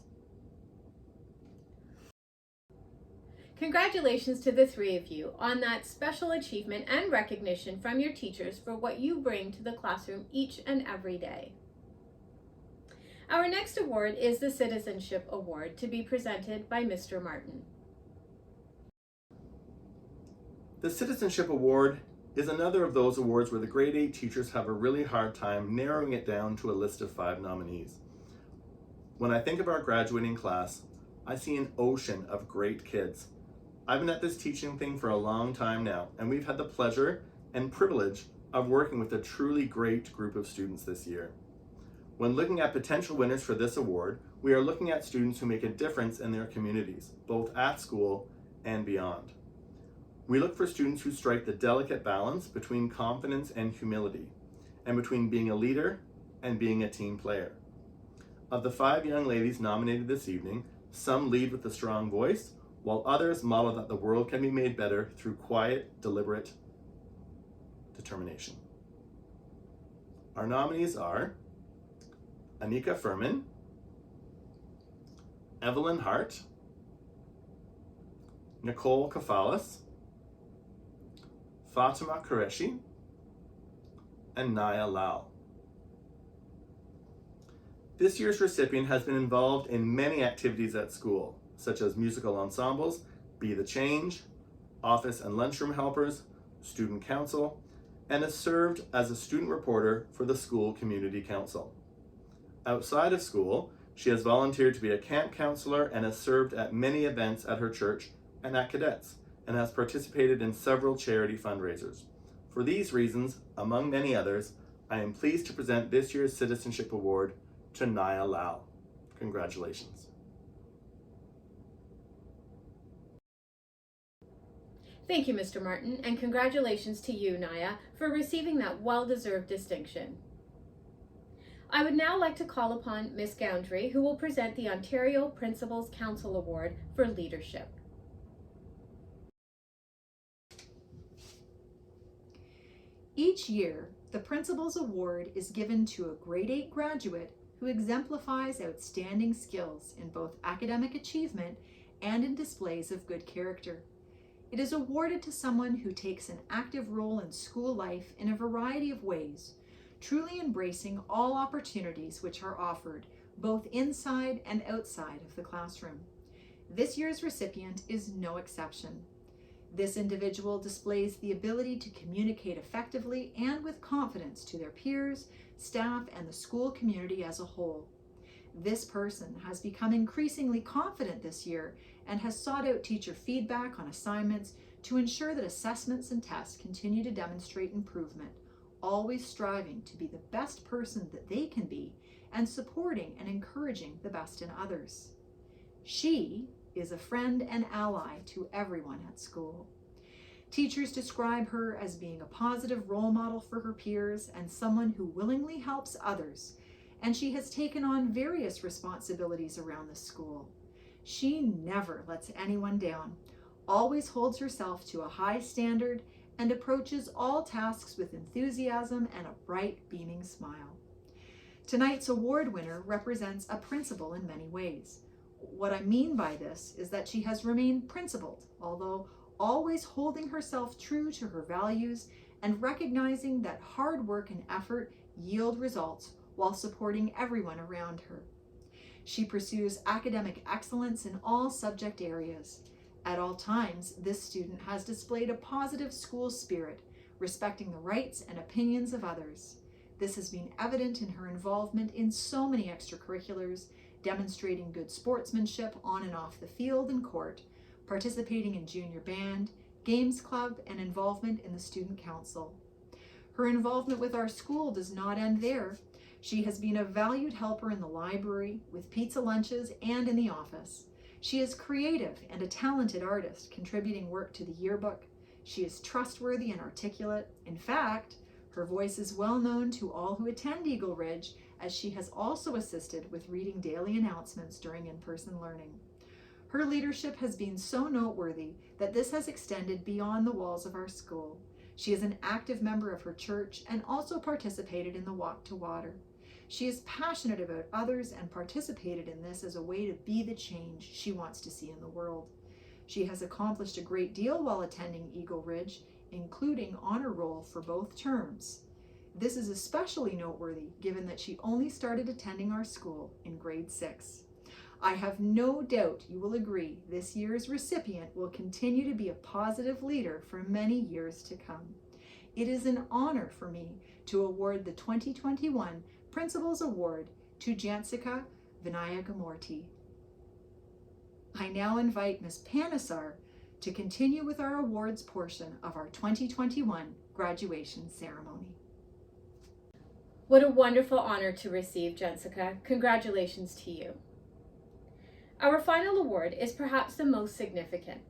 Congratulations to the three of you on that special achievement and recognition from your teachers for what you bring to the classroom each and every day. Our next award is the Citizenship Award, to be presented by Mr. Martin. The Citizenship Award is another of those awards where the grade 8 teachers have a really hard time narrowing it down to a list of 5 nominees. When I think of our graduating class, I see an ocean of great kids. I've been at this teaching thing for a long time now, and we've had the pleasure and privilege of working with a truly great group of students this year. When looking at potential winners for this award, we are looking at students who make a difference in their communities, both at school and beyond. We look for students who strike the delicate balance between confidence and humility, and between being a leader and being a team player. Of the 5 young ladies nominated this evening, some lead with a strong voice, while others model that the world can be made better through quiet, deliberate determination. Our nominees are Anika Furman, Evelyn Hart, Nicole Kafalis, Fatima Qureshi, and Naya Lal. This year's recipient has been involved in many activities at school, such as musical ensembles, Be the Change, office and lunchroom helpers, student council, and has served as a student reporter for the school community council. Outside of school, she has volunteered to be a camp counselor and has served at many events at her church and at Cadets, and has participated in several charity fundraisers. For these reasons, among many others, I am pleased to present this year's Citizenship Award to Naya Lal. Congratulations. Thank you, Mr. Martin, and congratulations to you, Naya, for receiving that well-deserved distinction. I would now like to call upon Ms. Goundry, who will present the Ontario Principals Council Award for Leadership. Each year, the Principals Award is given to a grade 8 graduate who exemplifies outstanding skills in both academic achievement and in displays of good character. It is awarded to someone who takes an active role in school life in a variety of ways, truly embracing all opportunities which are offered, both inside and outside of the classroom. This year's recipient is no exception. This individual displays the ability to communicate effectively and with confidence to their peers, staff, and the school community as a whole. This person has become increasingly confident this year and has sought out teacher feedback on assignments to ensure that assessments and tests continue to demonstrate improvement, always striving to be the best person that they can be and supporting and encouraging the best in others. She is a friend and ally to everyone at school. Teachers describe her as being a positive role model for her peers and someone who willingly helps others, and she has taken on various responsibilities around the school. She never lets anyone down, always holds herself to a high standard, and approaches all tasks with enthusiasm and a bright, beaming smile. Tonight's award winner represents a principal in many ways. What I mean by this is that she has remained principled, although always holding herself true to her values and recognizing that hard work and effort yield results while supporting everyone around her. She pursues academic excellence in all subject areas. At all times, this student has displayed a positive school spirit, respecting the rights and opinions of others. This has been evident in her involvement in so many extracurriculars, demonstrating good sportsmanship on and off the field and court, participating in junior band, games club, and involvement in the student council. Her involvement with our school does not end there. She has been a valued helper in the library, with pizza lunches, and in the office. She is creative and a talented artist, contributing work to the yearbook. She is trustworthy and articulate. In fact, her voice is well known to all who attend Eagle Ridge, as she has also assisted with reading daily announcements during in-person learning. Her leadership has been so noteworthy that this has extended beyond the walls of our school. She is an active member of her church and also participated in the Walk to Water. She is passionate about others and participated in this as a way to be the change she wants to see in the world. She has accomplished a great deal while attending Eagle Ridge, including honor roll for both terms. This is especially noteworthy given that she only started attending our school in grade 6. I have no doubt you will agree this year's recipient will continue to be a positive leader for many years to come. It is an honor for me to award the 2021 Principals Award to Jansika Vinayagamurthy. I now invite Ms. Panesar to continue with our awards portion of our 2021 graduation ceremony. What a wonderful honor to receive, Jessica. Congratulations to you. Our final award is perhaps the most significant,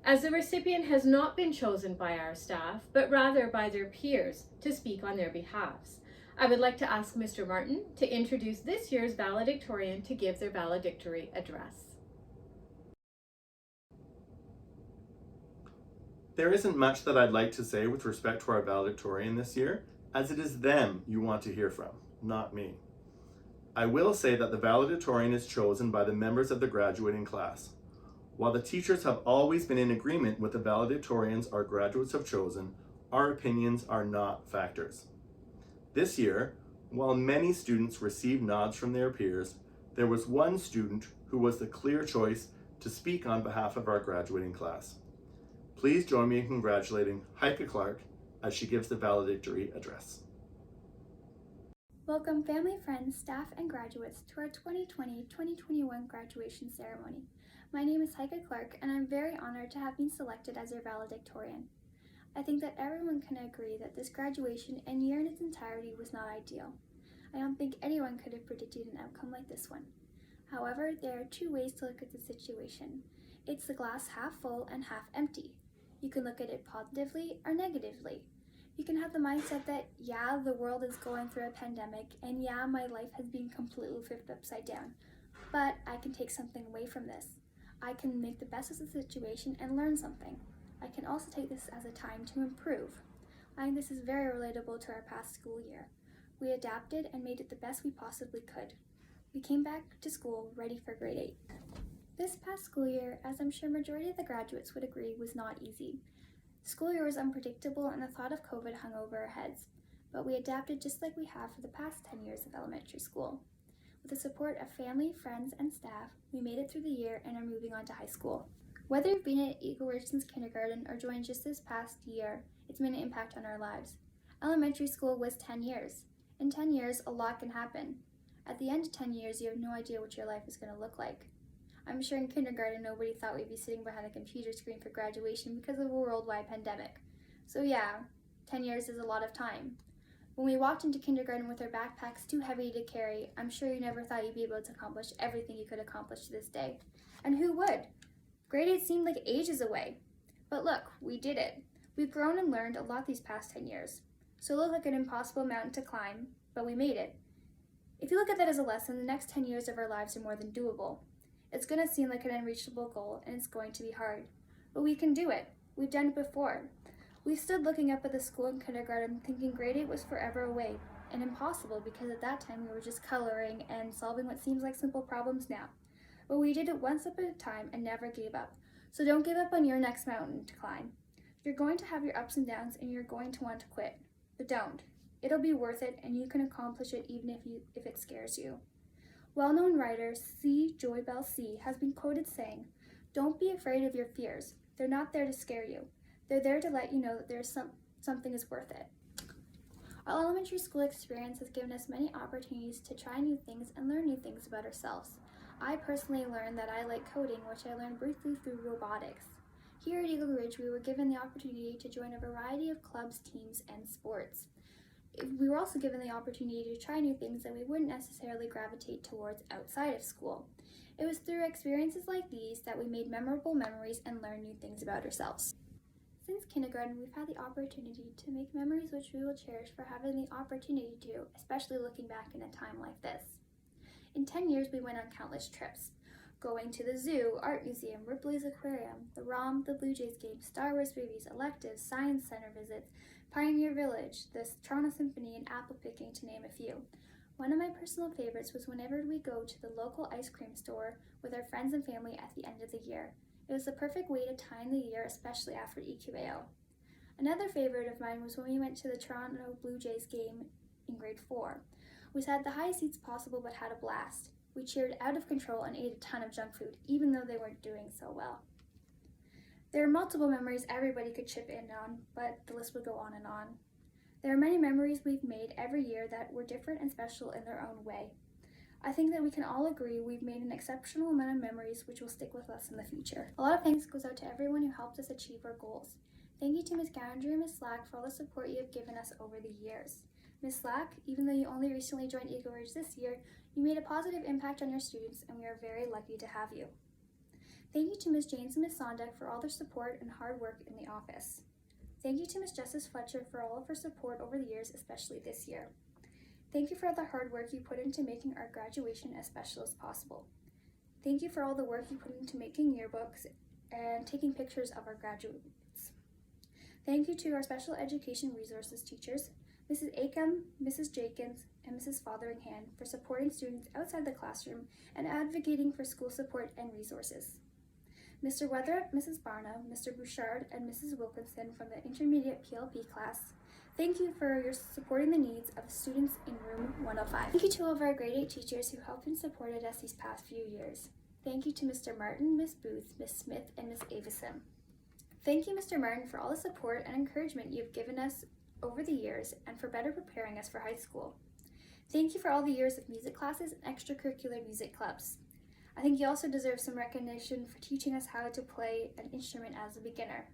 as the recipient has not been chosen by our staff, but rather by their peers to speak on their behalves. I would like to ask Mr. Martin to introduce this year's valedictorian to give their valedictory address. There isn't much that I'd like to say with respect to our valedictorian this year, as it is them you want to hear from, not me. I will say that the valedictorian is chosen by the members of the graduating class. While the teachers have always been in agreement with the valedictorians our graduates have chosen, our opinions are not factors. This year, while many students received nods from their peers, there was one student who was the clear choice to speak on behalf of our graduating class. Please join me in congratulating Heike Clark as she gives the valedictory address. Welcome family, friends, staff, and graduates to our 2020-2021 graduation ceremony. My name is Heike Clark, and I'm very honored to have been selected as your valedictorian. I think that everyone can agree that this graduation and year in its entirety was not ideal. I don't think anyone could have predicted an outcome like this one. However, there are two ways to look at the situation. It's the glass half full and half empty. You can look at it positively or negatively. You can have the mindset that, yeah, the world is going through a pandemic, and yeah, my life has been completely flipped upside down. But I can take something away from this. I can make the best of the situation and learn something. I can also take this as a time to improve. I think this is very relatable to our past school year. We adapted and made it the best we possibly could. We came back to school ready for grade 8. This past school year, as I'm sure majority of the graduates would agree, was not easy. The school year was unpredictable and the thought of COVID hung over our heads, but we adapted just like we have for the past 10 years of elementary school. With the support of family, friends, and staff, we made it through the year and are moving on to high school. Whether you've been at Eagle Ridge since kindergarten or joined just this past year, it's made an impact on our lives. Elementary school was 10 years. In 10 years, a lot can happen. At the end of 10 years, you have no idea what your life is going to look like. I'm sure in kindergarten, nobody thought we'd be sitting behind a computer screen for graduation because of a worldwide pandemic. So yeah, 10 years is a lot of time. When we walked into kindergarten with our backpacks too heavy to carry, I'm sure you never thought you'd be able to accomplish everything you could accomplish to this day. And who would? Grade 8 seemed like ages away. But look, we did it. We've grown and learned a lot these past 10 years. So it looked like an impossible mountain to climb, but we made it. If you look at that as a lesson, the next 10 years of our lives are more than doable. It's going to seem like an unreachable goal, and it's going to be hard. But we can do it. We've done it before. We stood looking up at the school in kindergarten thinking grade 8 was forever away, and impossible because at that time we were just coloring and solving what seems like simple problems now. but we did it one step at a time and never gave up. So don't give up on your next mountain to climb. You're going to have your ups and downs and you're going to want to quit, but don't. It'll be worth it and you can accomplish it even if it scares you. Well-known writer C. Joy Bell C. has been quoted saying, "Don't be afraid of your fears. They're not there to scare you. They're there to let you know that something is worth it." Our elementary school experience has given us many opportunities to try new things and learn new things about ourselves. I personally learned that I like coding, which I learned briefly through robotics. Here at Eagle Ridge, we were given the opportunity to join a variety of clubs, teams, and sports. We were also given the opportunity to try new things that we wouldn't necessarily gravitate towards outside of school. It was through experiences like these that we made memorable memories and learned new things about ourselves. Since kindergarten, we've had the opportunity to make memories which we will cherish for having the opportunity to, especially looking back in a time like this. In 10 years, we went on countless trips, going to the zoo, art museum, Ripley's Aquarium, the ROM, the Blue Jays game, Star Wars movies, electives, science center visits, Pioneer Village, the Toronto Symphony, and apple picking, to name a few. One of my personal favorites was whenever we go to the local ice cream store with our friends and family at the end of the year. It was the perfect way to time the year, especially after EQAO. Another favorite of mine was when we went to the Toronto Blue Jays game in grade 4. We sat the highest seats possible but had a blast. We cheered out of control and ate a ton of junk food, even though they weren't doing so well. There are multiple memories everybody could chip in on, but the list would go on and on. There are many memories we've made every year that were different and special in their own way. I think that we can all agree we've made an exceptional amount of memories which will stick with us in the future. A lot of thanks goes out to everyone who helped us achieve our goals. Thank you to Ms. Gounder and Ms. Slack for all the support you have given us over the years. Ms. Slack, even though you only recently joined Eagle Ridge this year, you made a positive impact on your students and we are very lucky to have you. Thank you to Ms. James and Ms. Sondek for all their support and hard work in the office. Thank you to Ms. Justice Fletcher for all of her support over the years, especially this year. Thank you for all the hard work you put into making our graduation as special as possible. Thank you for all the work you put into making yearbooks and taking pictures of our graduates. Thank you to our special education resources teachers, Mrs. Acom, Mrs. Jenkins, and Mrs. Fotheringham for supporting students outside the classroom and advocating for school support and resources. Mr. Weatherup, Mrs. Barna, Mr. Bouchard, and Mrs. Wilkinson from the intermediate PLP class, thank you for your supporting the needs of students in room 105. Thank you to all of our grade 8 teachers who helped and supported us these past few years. Thank you to Mr. Martin, Miss Booth, Miss Smith, and Miss Avison. Thank you, Mr. Martin, for all the support and encouragement you've given us over the years and for better preparing us for high school. Thank you for all the years of music classes and extracurricular music clubs. I think you also deserve some recognition for teaching us how to play an instrument as a beginner.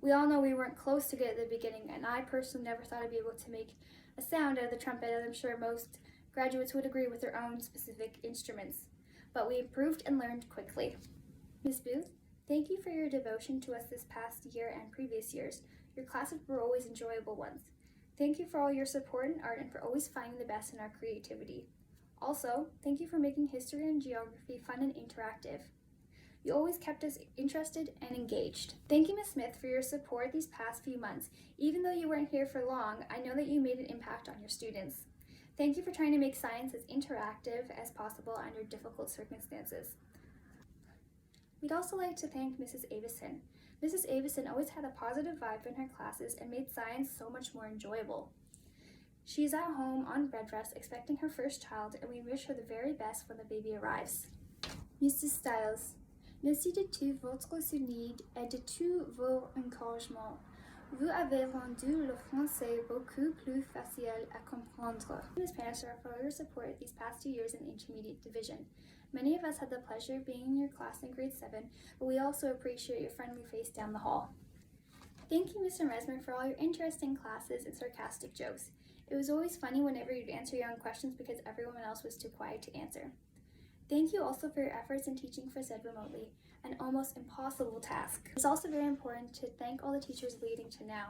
We all know we weren't close to good at the beginning, and I personally never thought I'd be able to make a sound out of the trumpet, as I'm sure most graduates would agree with their own specific instruments. But we improved and learned quickly. Ms. Booth, thank you for your devotion to us this past year and previous years. Your classes were always enjoyable ones. Thank you for all your support in art and for always finding the best in our creativity. Also, thank you for making history and geography fun and interactive. You always kept us interested and engaged. Thank you, Ms. Smith, for your support these past few months. Even though you weren't here for long, I know that you made an impact on your students. Thank you for trying to make science as interactive as possible under difficult circumstances. We'd also like to thank Mrs. Avison. Mrs. Avison always had a positive vibe in her classes and made science so much more enjoyable. She's at home on bed rest expecting her first child, and we wish her the very best when the baby arrives. Mrs. Stiles, merci de tout votre soutien et de tous vos encouragements. Vous avez rendu le français beaucoup plus facile à comprendre. Ms. Panisar, for all your support these past 2 years in the intermediate division. Many of us had the pleasure of being in your class in grade 7, but we also appreciate your friendly face down the hall. Thank you, Mr. Mesmer, for all your interesting classes and sarcastic jokes. It was always funny whenever you'd answer your own questions because everyone else was too quiet to answer. Thank you also for your efforts in teaching phys ed remotely, an almost impossible task. It's also very important to thank all the teachers leading to now.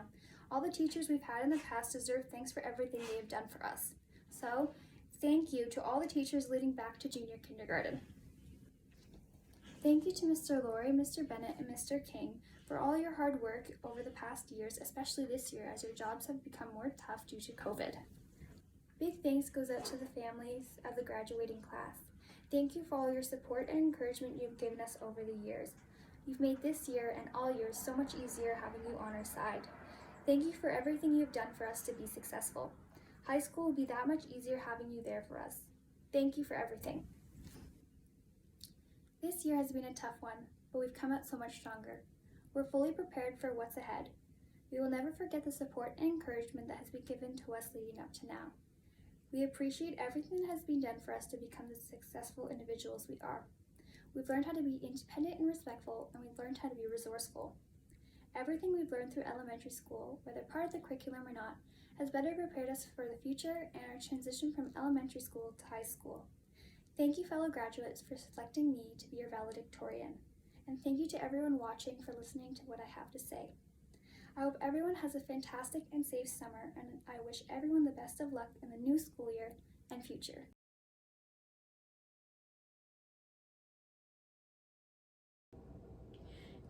All the teachers we've had in the past deserve thanks for everything they have done for us. So, thank you to all the teachers leading back to junior kindergarten. Thank you to Mr. Laurie, Mr. Bennett, and Mr. King for all your hard work over the past years, especially this year as your jobs have become more tough due to COVID. Big thanks goes out to the families of the graduating class. Thank you for all your support and encouragement you've given us over the years. You've made this year and all years so much easier having you on our side. Thank you for everything you've done for us to be successful. High school will be that much easier having you there for us. Thank you for everything. This year has been a tough one, but we've come out so much stronger. We're fully prepared for what's ahead. We will never forget the support and encouragement that has been given to us leading up to now. We appreciate everything that has been done for us to become the successful individuals we are. We've learned how to be independent and respectful, and we've learned how to be resourceful. Everything we've learned through elementary school, whether part of the curriculum or not, has better prepared us for the future and our transition from elementary school to high school. Thank you, fellow graduates, for selecting me to be your valedictorian. And thank you to everyone watching for listening to what I have to say. I hope everyone has a fantastic and safe summer, and I wish everyone the best of luck in the new school year and future.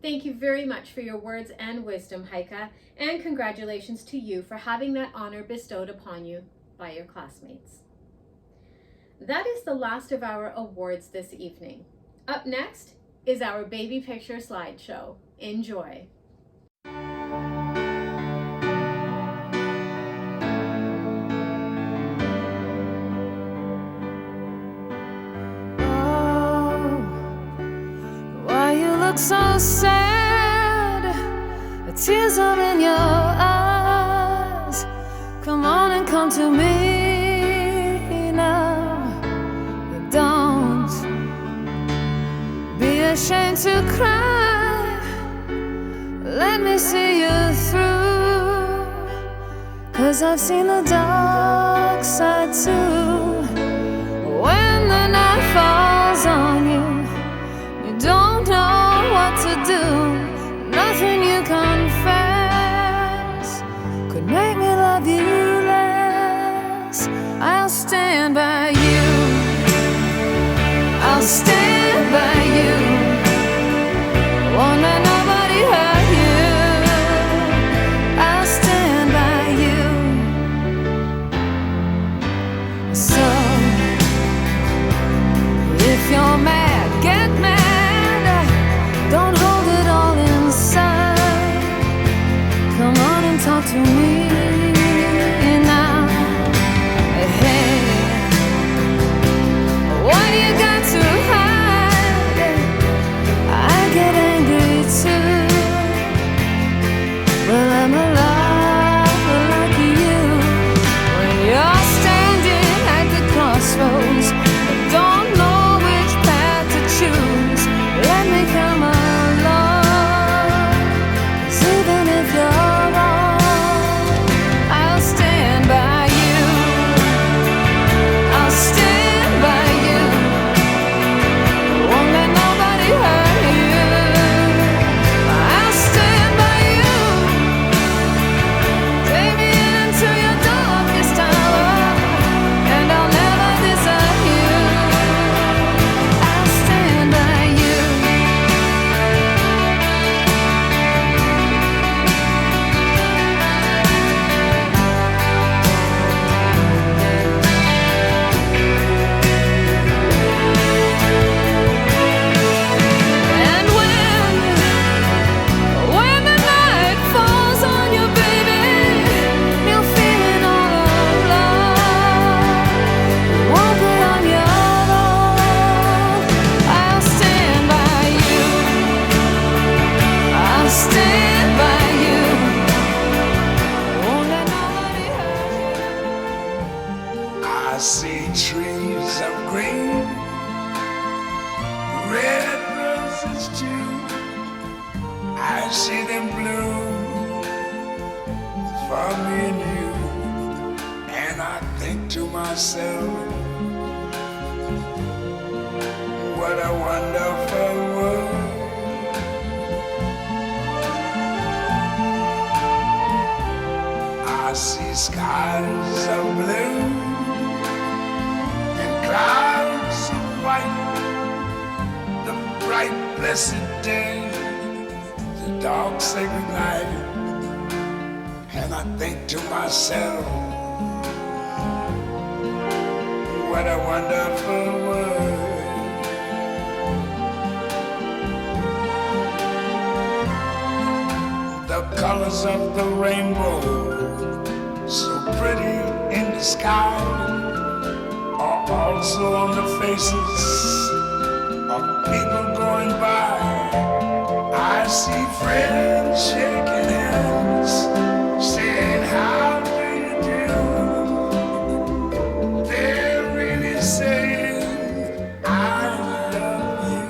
Thank you very much for your words and wisdom, Heike, and congratulations to you for having that honor bestowed upon you by your classmates. That is the last of our awards this evening. Up next is our baby picture slideshow. Enjoy. So sad, the tears are in your eyes. Come on and come to me now. Don't be ashamed to cry. Let me see you through, 'cause I've seen the dark side too. When the night falls on you, you don't know what to do. Nothing you confess could make me love you less. I'll stand by you. I'll stand by you. Won't let nobody hurt you. I'll stand by you. So if you're mad, get mad. Don't hold it all inside. Come on and talk to me now. Hey, what you got to hide? I get angry too. Well, I'm alive like you. When you're standing at the crossroads, don't know which path to choose. Let me come on. What a wonderful world. I see skies of blue and clouds of white, the bright blessed day, the dark sacred night, and I think to myself, what a wonderful world. colors of the rainbow, so pretty in the sky, are also on the faces of people going by. I see friends shaking hands, saying, how do you do? They're really saying, I love you.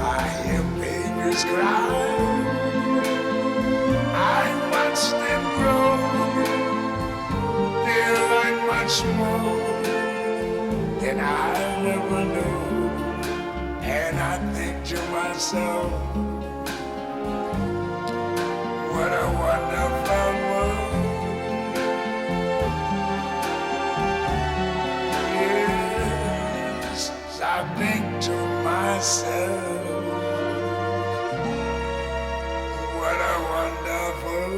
I hear babies cry. I watch them grow. They're like much more than I never knew. And I think to myself, what a wonderful world. Yes, I think to myself, what a wonderful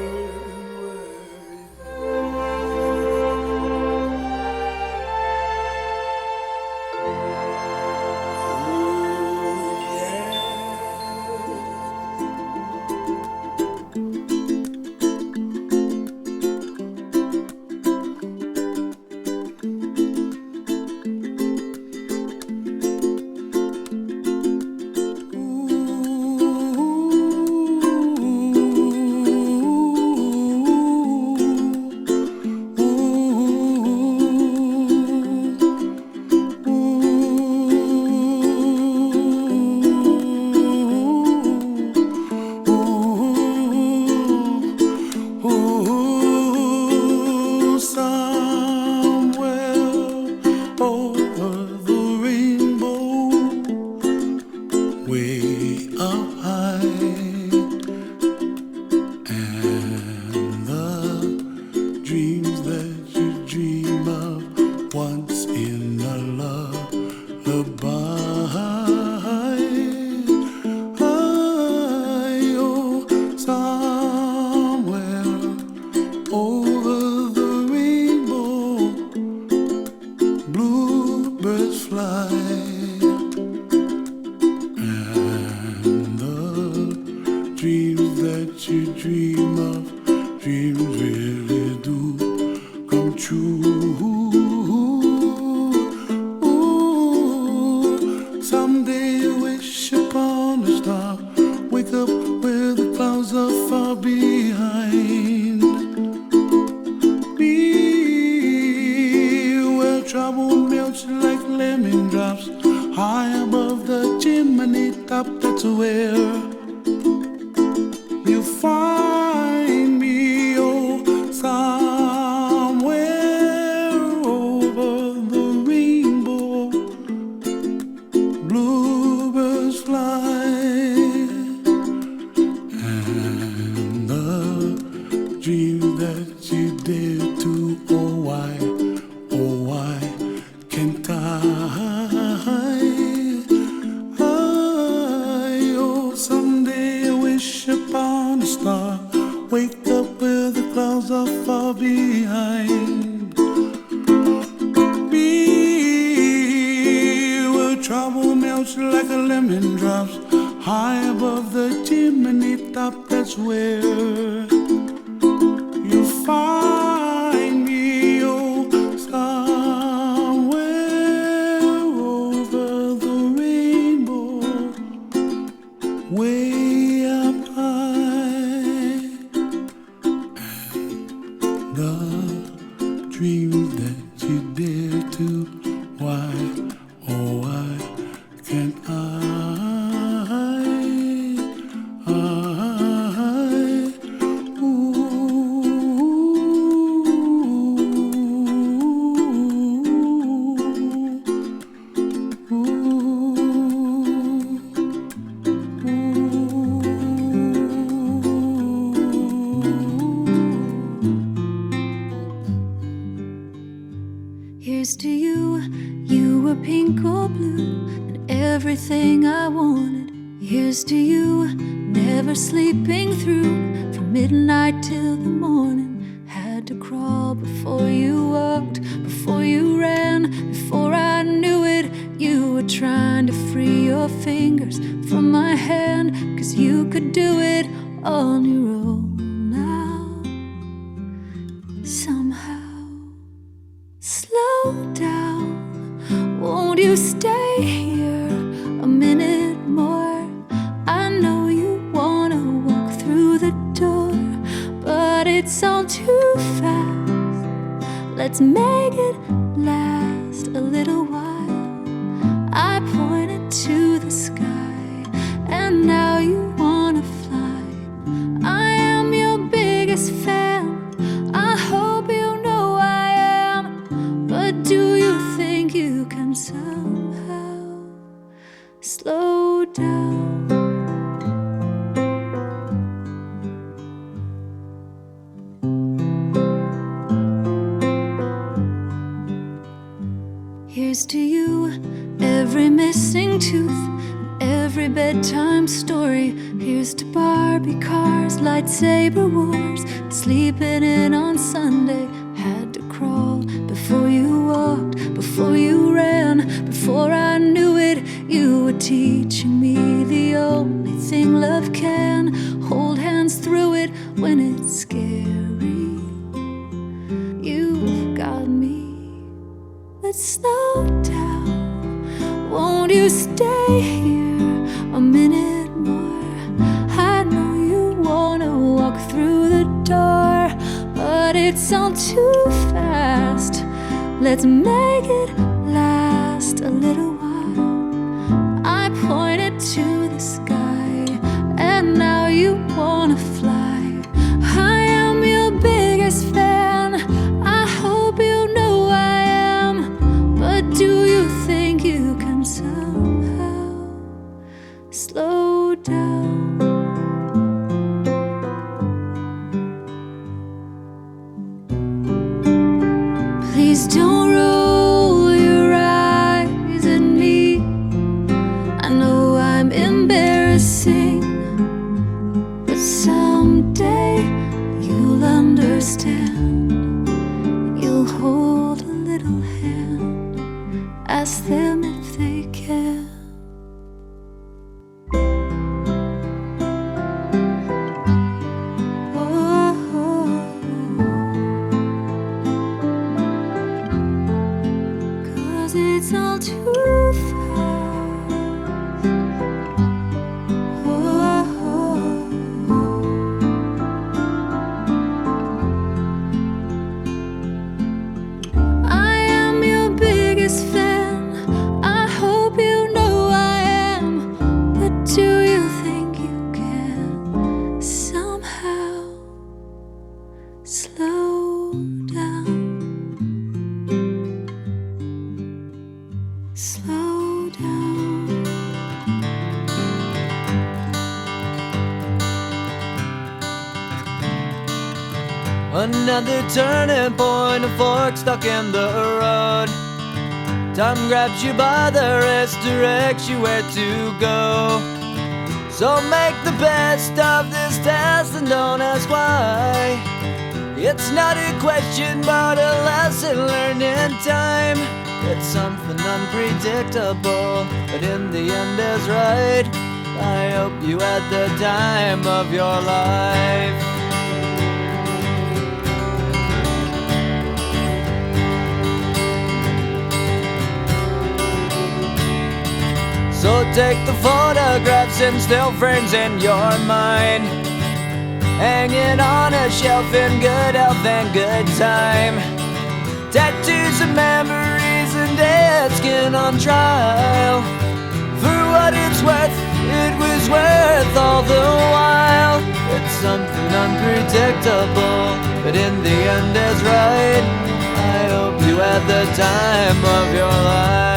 Here's to you, you were pink or blue, and everything I wanted. Here's to you, never sleeping through, from midnight till the morning. Had to crawl before you walked, before you ran, before I knew it. You were trying to free your fingers from my hand, 'cause you could do it on your own now. Somehow, slow down. Won't you stay here a minute more? I know you wanna walk through the door, but it's all too fast. Let's make it last a little while. I pointed to the sky, and now you wanna fly. I am your biggest fan. I hope you know I am. But do you think you can somehow slow down? Here's to you, every missing tooth, every bedtime story. Here's to Barbie cars, lightsaber wars, sleeping in on Sunday. Had to crawl before you walked, before you ran. Before I knew it, you were teaching me the only thing love can. Hold hands through it when it's scary. You've got me. Let's slow down. Won't you stay here a minute more? I know you wanna walk through the door, but it's all too fast. Let's make it last a little while. I pointed to the sky, and now you wanna fly. I am your biggest fan. I hope you know I am. But do you think you can somehow slow down? Please don't roll your eyes at me. I know I'm embarrassing, but someday you'll understand. You'll hold a little hand. Ask them if they can. Cause it's all too fast. I am your biggest fan. I hope you know I am. But do you think you can somehow slow down? Slow down. Another turning point, a fork stuck in the road. Time grabs you by the wrist, directs you where to go. So make the best of this test and don't ask why. It's not a question but a lesson learned in time. It's something unpredictable, but in the end is right. I hope you had the time of your life. So take the photographs and still frames in your mind, hanging on a shelf in good health and good time. Tattoos of memories and dead skin on trial. For what it's worth, it was worth all the while. It's something unpredictable, but in the end is right. I hope you had the time of your life.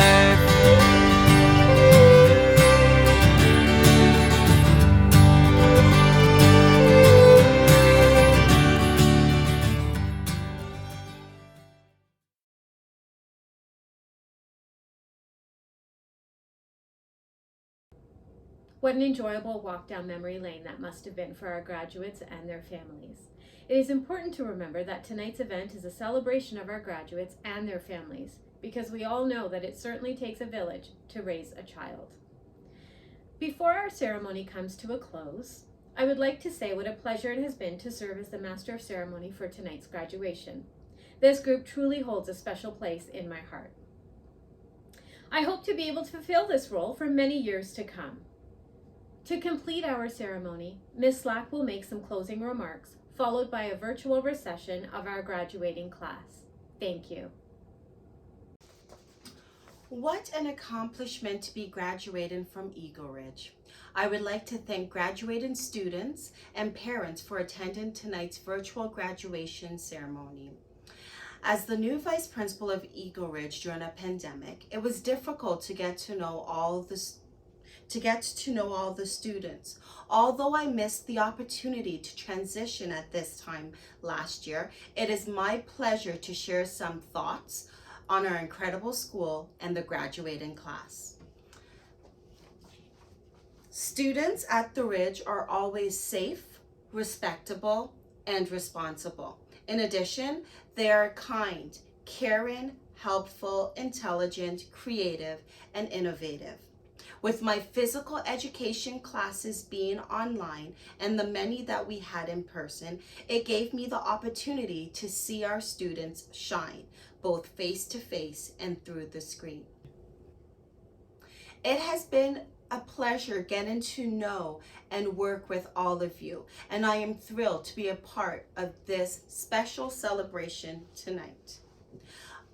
What an enjoyable walk down memory lane that must have been for our graduates and their families. It is important to remember that tonight's event is a celebration of our graduates and their families, because we all know that it certainly takes a village to raise a child. Before our ceremony comes to a close, I would like to say what a pleasure it has been to serve as the Master of Ceremony for tonight's graduation. This group truly holds a special place in my heart. I hope to be able to fulfill this role for many years to come. To complete our ceremony, Ms. Slack will make some closing remarks, followed by a virtual recession of our graduating class. Thank you. What an accomplishment to be graduating from Eagle Ridge. I would like to thank graduating students and parents for attending tonight's virtual graduation ceremony. As the new vice principal of Eagle Ridge during a pandemic, it was difficult to get to know all the students. Although I missed the opportunity to transition at this time last year, it is my pleasure to share some thoughts on our incredible school and the graduating class. Students at the Ridge are always safe, respectable, and responsible. In addition, they are kind, caring, helpful, intelligent, creative, and innovative. With my physical education classes being online and the many that we had in person, it gave me the opportunity to see our students shine, both face to face and through the screen. It has been a pleasure getting to know and work with all of you, and I am thrilled to be a part of this special celebration tonight.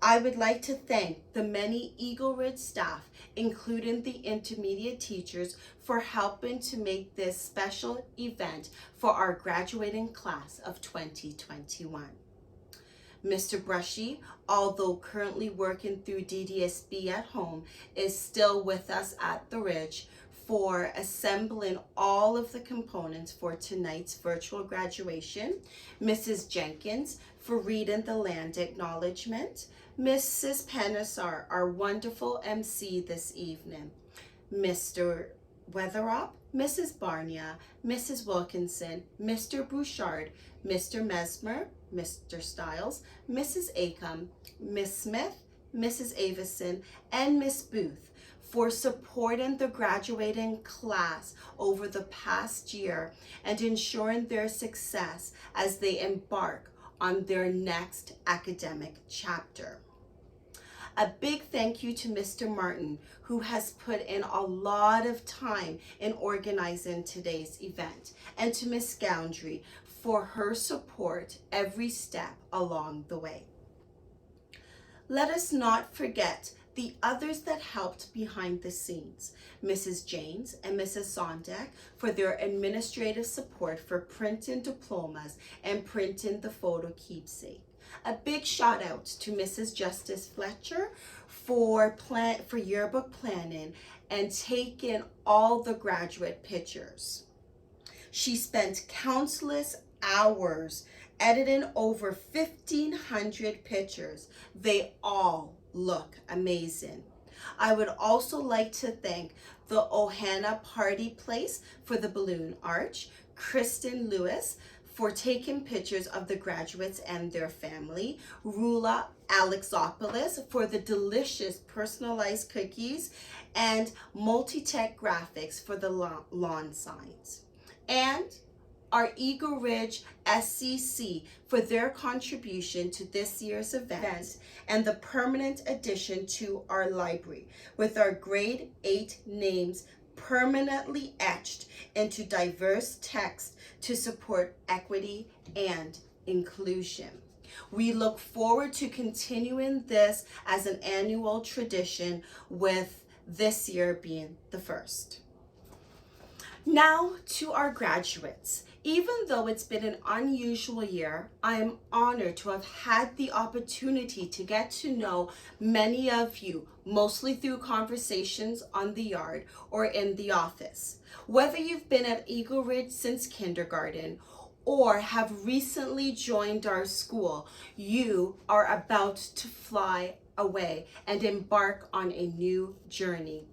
I would like to thank the many Eagle Ridge staff, including the intermediate teachers, for helping to make this special event for our graduating class of 2021. Mr. Brushy, although currently working through DDSB at home, is still with us at the Ridge for assembling all of the components for tonight's virtual graduation. Mrs. Jenkins for reading the land acknowledgement. Mrs. Panesar, our wonderful MC this evening. Mr. Weatherop, Mrs. Barnia, Mrs. Wilkinson, Mr. Bouchard, Mr. Mesmer, Mr. Stiles, Mrs. Acom, Miss Smith, Mrs. Avison, and Miss Booth for supporting the graduating class over the past year and ensuring their success as they embark on their next academic chapter. A big thank you to Mr. Martin, who has put in a lot of time in organizing today's event, and to Miss Goundry for her support every step along the way. Let us not forget the others that helped behind the scenes, Mrs. James and Mrs. Sondek for their administrative support for printing diplomas and printing the photo keepsake. A big shout out to Mrs. Justice Fletcher for yearbook planning and taking all the graduate pictures. She spent countless hours editing over 1,500 pictures. They all look amazing. I would also like to thank the Ohana Party Place for the balloon arch, Kristen Lewis for taking pictures of the graduates and their family, Rula Alexopoulos for the delicious personalized cookies, and Multitech Graphics for the lawn signs. And our Eagle Ridge SCC for their contribution to this year's event and the permanent addition to our library with our grade 8 names permanently etched into diverse text to support equity and inclusion. We look forward to continuing this as an annual tradition, with this year being the first. Now to our graduates. Even though it's been an unusual year, I am honored to have had the opportunity to get to know many of you, mostly through conversations on the yard or in the office. Whether you've been at Eagle Ridge since kindergarten or have recently joined our school, you are about to fly away and embark on a new journey.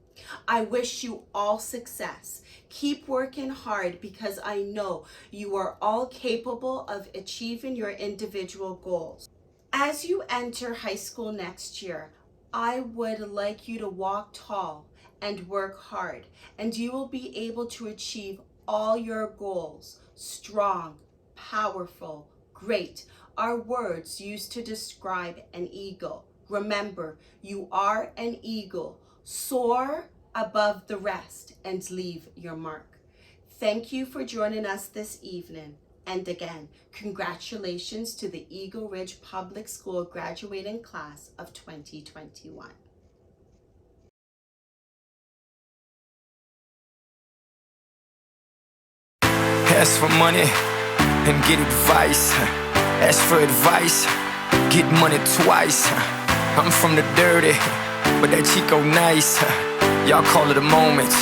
I wish you all success. Keep working hard because I know you are all capable of achieving your individual goals. As you enter high school next year, I would like you to walk tall and work hard, and you will be able to achieve all your goals. Strong, powerful, great are words used to describe an eagle. Remember, you are an eagle. Soar above the rest and leave your mark. Thank you for joining us this evening. And again, congratulations to the Eagle Ridge Public School graduating class of 2021. Ask for money and get advice. Ask for advice, get money twice. I'm from the dirty, but that Chico nice. Y'all call it a moment,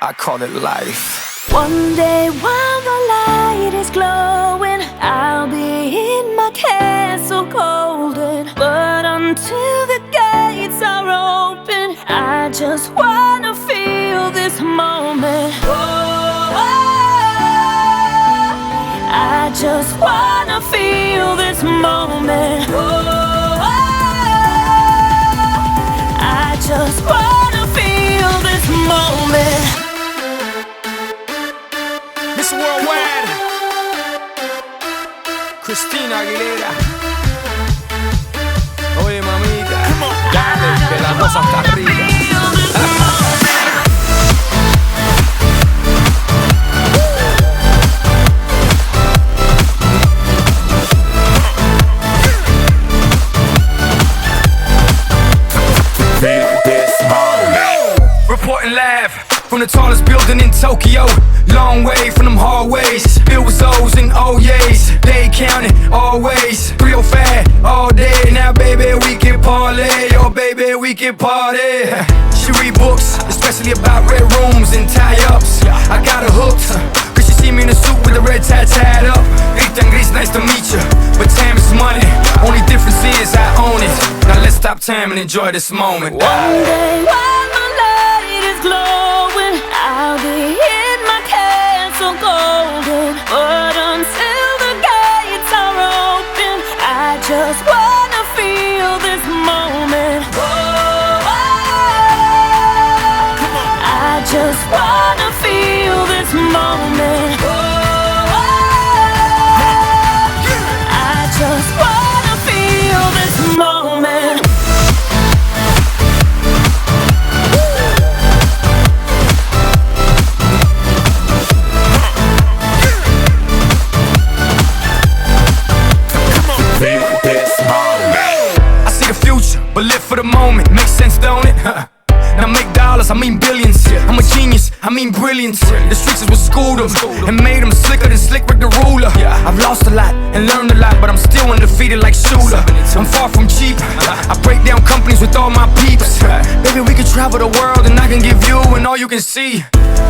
I call it life. One day while the light is glowing, I'll be in my castle golden. But until the gates are open, I just wanna feel this moment. I just wanna feel this moment. I just wanna feel this moment. Miss Worldwide, Christina Aguilera. Oye mamita, dale, que la cosa está arriba. Reporting live from the tallest building in Tokyo. Long way from them hallways, filled with O's and O's. They counting always, 305 all day. Now baby we can parlay, oh baby we can party. She read books, especially about red rooms and tie-ups. I got her hooked, cause she see me in a suit with a red tie tied up. Ethan Gris, nice to meet you, but time is money. Only difference is I own it. Now let's stop time and enjoy this moment. One day while my light is glowing, I'll be in my castle golden. But until the gates are open, I just wanna feel this moment. I just wanna feel this moment. I just wanna feel this moment. I see the future, but live for the moment. Makes sense, don't it? Now make dollars, I mean billions. I'm a genius, I mean brilliance. The streets is what schooled them and made them slicker than Slick Rick the ruler. I've lost a lot and learned a lot, but I'm still undefeated like Shooter. I'm far from cheap, I break down companies with all my peeps. Baby, we can travel the world and I can give you and all you can see.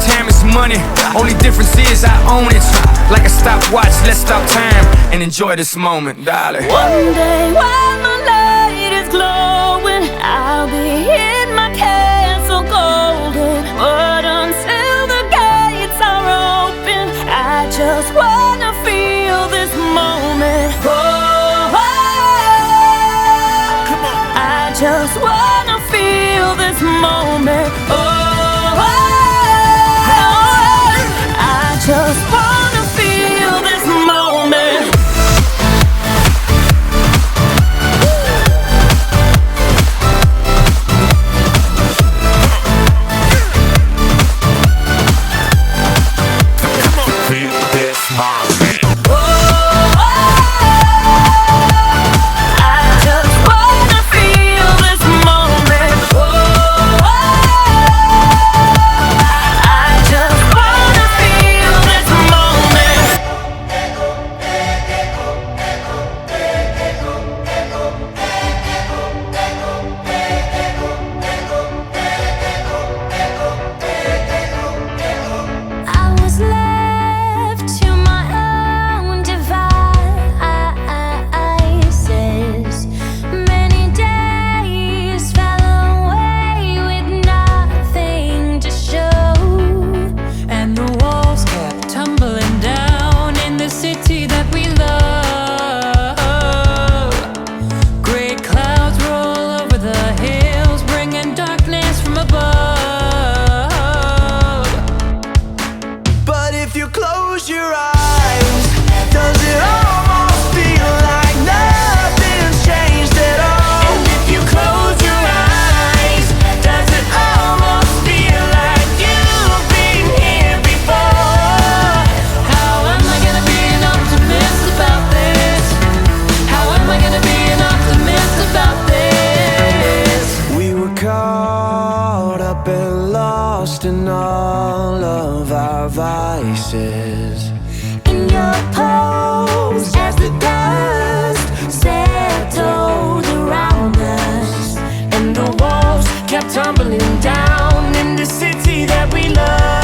Time is money, only difference is I own it. Like a stopwatch, let's stop time and enjoy this moment, darling. One day while my light is glowing, I'll be in my castle golden. But until the gates are open, I just wanna feel this moment. I just wanna feel this moment. I just wanna feel this moment. I was left to my close your eyes, does it almost feel like nothing's changed at all? And if you close your eyes, does it almost feel like you've been here before? How am I gonna be an optimist about this? How am I gonna be an optimist about this? We were caught up and lost in all of our vices. In your pose as the dust settled around us, and the walls kept tumbling down in the city that we love.